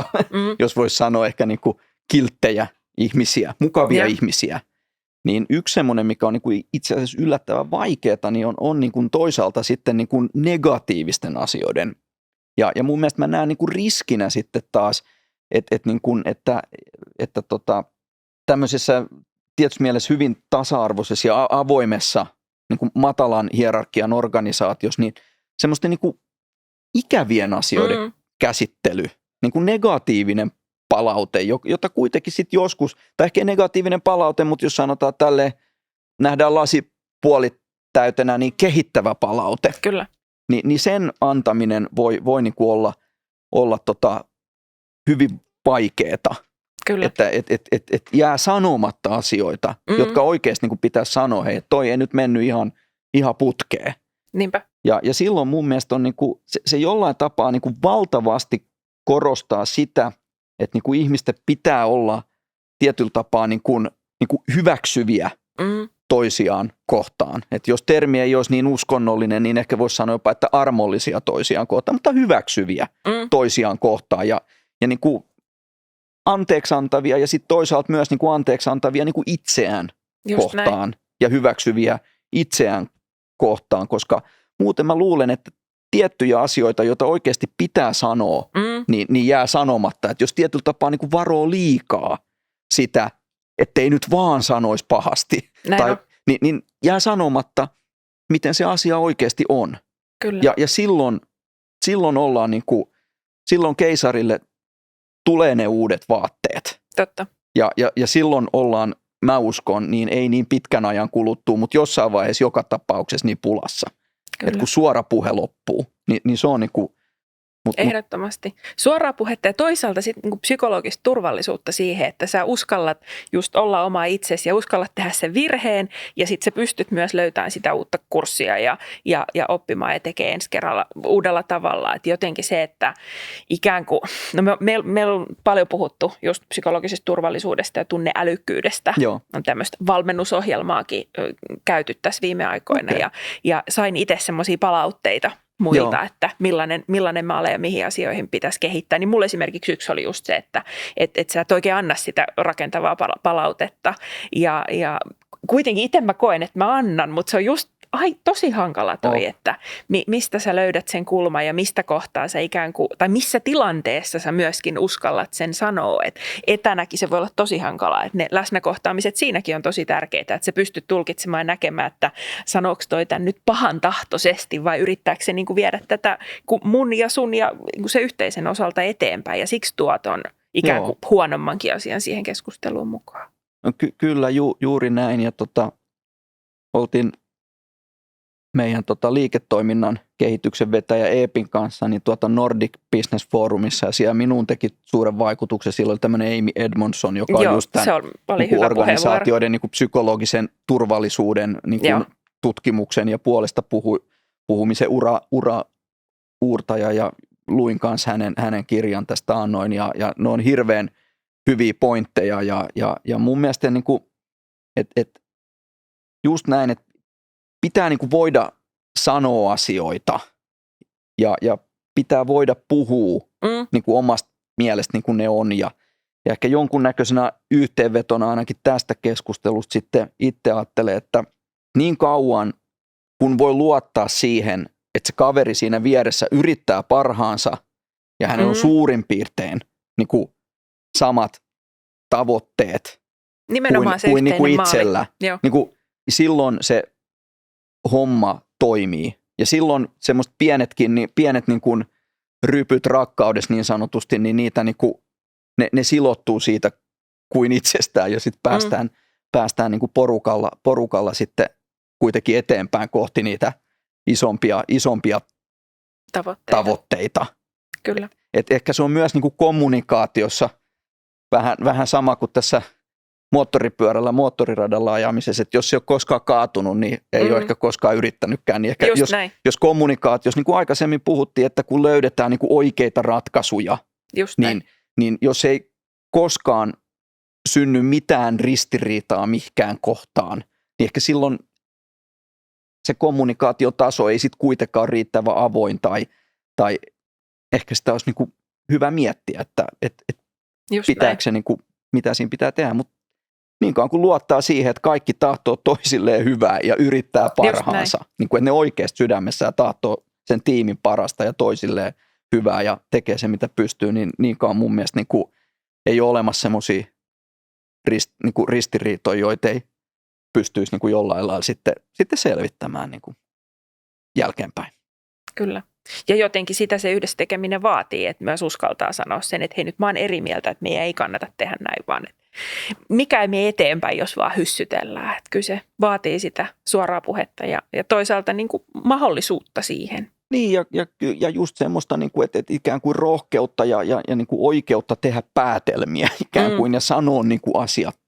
jos voisi sanoa ehkä niin kuin kilttejä ihmisiä, mukavia ihmisiä. Niin yksi semmoinen, mikä on niin kuin itse asiassa yllättävän vaikeaa, niin on niin kuin toisaalta sitten niin kuin negatiivisten asioiden. Ja mun mielestä mä näen niin kuin riskinä sitten taas, että tämmöisessä tietysti mielessä hyvin tasa-arvoisessa ja avoimessa niin kuin matalan hierarkian organisaatiossa, niin semmoisten niin kuin ikävien asioiden käsittely, niin kuin negatiivinen palaute, jota kuitenkin sitten joskus, tai ehkä negatiivinen palaute, mutta jos sanotaan tälleen, nähdään lasi puolitäytenä, niin kehittävä palaute. Kyllä. Niin sen antaminen voi niin kuin olla hyvin vaikeeta. Kyllä. Että jää sanomatta asioita, jotka oikeasti niin kuin pitäisi sanoa, hei, toi ei nyt mennyt ihan putkeen. Niinpä. Ja silloin mun mielestä on niin kuin, se jollain tapaa niin kuin valtavasti korostaa sitä, että niin kuin ihmisten pitää olla tietyllä tapaa niin kuin hyväksyviä toisiaan kohtaan. Että jos termi ei olisi niin uskonnollinen, niin ehkä voisi sanoa jopa, että armollisia toisiaan kohtaan, mutta hyväksyviä toisiaan kohtaan ja niin kuin anteeksiantavia ja sitten toisaalta myös niin kuin anteeksiantavia niin kuin itseään just kohtaan näin. ja hyväksyviä itseään kohtaan, koska muuten mä luulen, että tiettyjä asioita, joita oikeasti pitää sanoa, niin jää sanomatta. Että jos tietyllä tapaa niin kuin varoo liikaa sitä, ettei nyt vaan sanoisi pahasti, niin jää sanomatta, miten se asia oikeasti on. Kyllä. Ja silloin ollaan niin kuin, silloin keisarille tulee ne uudet vaatteet. Totta. Ja silloin ollaan, mä uskon, niin ei niin pitkän ajan kuluttua, mutta jossain vaiheessa joka tapauksessa niin pulassa. Että kun suora puhe loppuu, niin se on niin kuin... Ehdottomasti. Suoraa puhetta ja toisaalta sitten niin kuin psykologista turvallisuutta siihen, että sä uskallat just olla oma itsesi ja uskallat tehdä sen virheen ja sitten sä pystyt myös löytämään sitä uutta kurssia ja oppimaan ja tekemään ensi kerralla uudella tavalla. Et jotenkin se, että ikään kuin, no meillä on paljon puhuttu just psykologisesta turvallisuudesta ja tunneälykkyydestä. Joo. On tämmöistä valmennusohjelmaakin käyty tässä viime aikoina ja sain itse semmoisia palautteita muilta, että millainen mä olen ja mihin asioihin pitäisi kehittää. Niin mulle esimerkiksi yksi oli just se, että sä et oikein anna sitä rakentavaa palautetta. Ja kuitenkin itse mä koen, että mä annan, mutta se on just tosi hankala toi, että mistä sä löydät sen kulman ja mistä kohtaa sä ikään kuin, tai missä tilanteessa sä myöskin uskallat sen sanoa. Että etänäkin se voi olla tosi hankalaa, että ne läsnäkohtaamiset siinäkin on tosi tärkeitä, että sä pystyt tulkitsemaan ja näkemään, että sanooko toi tämän nyt pahan tahtoisesti vai yrittääkö se niin kuin viedä tätä mun ja sun ja se yhteisen osalta eteenpäin ja siksi tuot on ikään kuin huonommankin asian siihen keskusteluun mukaan. No, kyllä juuri näin ja oltiin meidän liiketoiminnan kehityksen vetäjä Eepin kanssa niin Nordic Business Forumissa ja siellä minuun teki suuren vaikutuksen. Silloin oli tämmöinen Amy Edmondson, joka on just tämän niin organisaatioiden niin kuin psykologisen turvallisuuden niin kuin tutkimuksen ja puolesta puhumisen uurtaja ja luin kanssa hänen kirjan tästä annoin ja ne on hirveän hyviä pointteja ja mun mielestä niin kuin, että just näin, että pitää niin kuin voida sanoa asioita ja pitää voida puhua niin kuin omasta mielestä niin kuin ne on. Ja ehkä jonkunnäköisenä yhteenvetona ainakin tästä keskustelusta sitten itse ajattelen, että niin kauan kun voi luottaa siihen, että se kaveri siinä vieressä yrittää parhaansa ja hänellä on suurin piirtein niin kuin samat tavoitteet Nimenomaan se kuin yhteinen itsellä. maali. Niin kuin, silloin se homma toimii. Ja silloin semmoiset pienet niin kuin rypyt rakkaudessa niin sanotusti, niin niitä niin kuin, ne silottuu siitä kuin itsestään ja sitten päästään niin kuin porukalla sitten kuitenkin eteenpäin kohti niitä isompia tavoitteita. Kyllä. Et ehkä se on myös niin kuin kommunikaatiossa vähän sama kuin tässä moottoripyörällä, moottoriradalla ajamisessa, että jos ei ole koskaan kaatunut, niin ei ole ehkä koskaan yrittänytkään. Niin ehkä jos kommunikaatiossa, niin kuin aikaisemmin puhuttiin, että kun löydetään niin kuin oikeita ratkaisuja, niin jos ei koskaan synny mitään ristiriitaa mihinkään kohtaan, niin ehkä silloin se kommunikaatiotaso ei sitten kuitenkaan riittävän avoin tai ehkä sitä olisi niin kuin hyvä miettiä, että pitääkö se, niin kuin, mitä siinä pitää tehdä, mutta niin kauan kun luottaa siihen, että kaikki tahtoo toisilleen hyvää ja yrittää parhaansa, niin kuin, että ne oikeasti sydämessään tahtoo sen tiimin parasta ja toisilleen hyvää ja tekee se, mitä pystyy, niin kauan mun mielestä niin kuin, ei ole olemassa semmoisia niin kuin ristiriitoja, joita ei pystyisi niin kuin jollain lailla sitten selvittämään niin kuin jälkeenpäin. Kyllä. Ja jotenkin sitä se yhdessä tekeminen vaatii, että myös uskaltaa sanoa sen, että hei nyt mä oon eri mieltä, että meidän ei kannata tehdä näin, vaan mikä ei mene eteenpäin, jos vaan hyssytellään. Että kyllä se vaatii sitä suoraa puhetta ja toisaalta niin kuin mahdollisuutta siihen. Niin ja just semmoista, niin kuin, että ikään kuin rohkeutta ja niin kuin oikeutta tehdä päätelmiä ikään kuin ja sanoa niin kuin asiat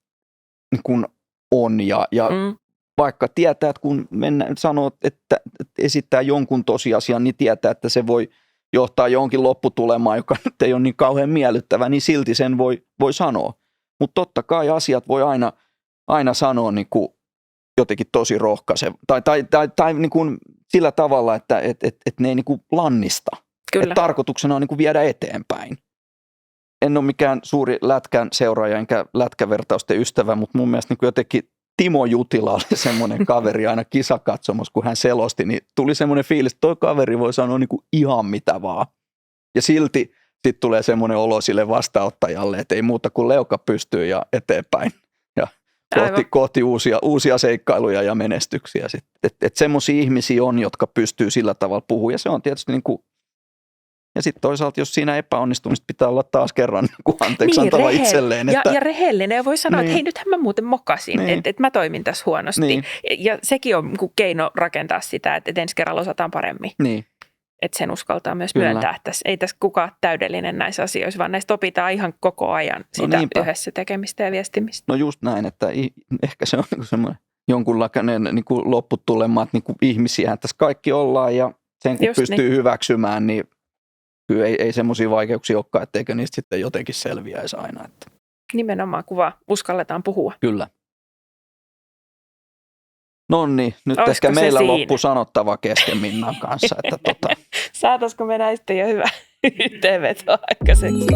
niin kuin on ja vaikka tietää, että kun sanoo, että esittää jonkun tosiasian, niin tietää, että se voi johtaa johonkin lopputulemaan, joka nyt ei ole niin kauhean miellyttävä, niin silti sen voi sanoa. Mutta totta kai asiat voi aina sanoa niin kuin jotenkin tosi rohkaise tai niin kuin sillä tavalla, että ne ei niin kuin lannista. Että tarkoituksena on niin kuin viedä eteenpäin. En ole mikään suuri lätkän seuraaja enkä lätkävertausten ystävä, mutta mun mielestä niin kuin jotenkin Timo Jutila oli semmoinen kaveri aina kisakatsomassa, kun hän selosti, niin tuli semmoinen fiilis, että toi kaveri voi sanoa niin kuin ihan mitä vaan. Ja silti sitten tulee semmoinen olo sille vastaanottajalle, että ei muuta kuin leuka pystyy ja eteenpäin. Ja kohti uusia seikkailuja ja menestyksiä. Että semmoisia ihmisiä on, jotka pystyy sillä tavalla puhumaan. Ja se on tietysti niin kuin, ja sitten toisaalta, jos siinä epäonnistuu, niin pitää olla taas kerran niin anteeksi antava itselleen. Ja rehellinen ja voi sanoa, että hei nythän mä muuten mokasin, että mä toimin tässä huonosti. Niin. Ja sekin on keino rakentaa sitä, että ensi kerralla osataan paremmin. Niin. Että sen uskaltaa myös myöntää, että ei tässä kukaan täydellinen näissä asioissa, vaan näistä opitaan ihan koko ajan sitä yhdessä tekemistä ja viestimistä. No just näin, että ehkä se on niin semmoinen jonkunlainen niin lopputulema, että niin ihmisiähän tässä kaikki ollaan ja sen kun just pystyy hyväksymään, niin kyllä ei semmoisia vaikeuksia olekaan, etteikö niistä sitten jotenkin selviäisi aina. Että. Nimenomaan kuva, uskalletaan puhua. Kyllä. Nonni, nyt olisiko ehkä meillä loppu sanottava kesken Minnan kanssa. Että Saataisiko me näistä jo hyvä yhteenveto aikaiseksi?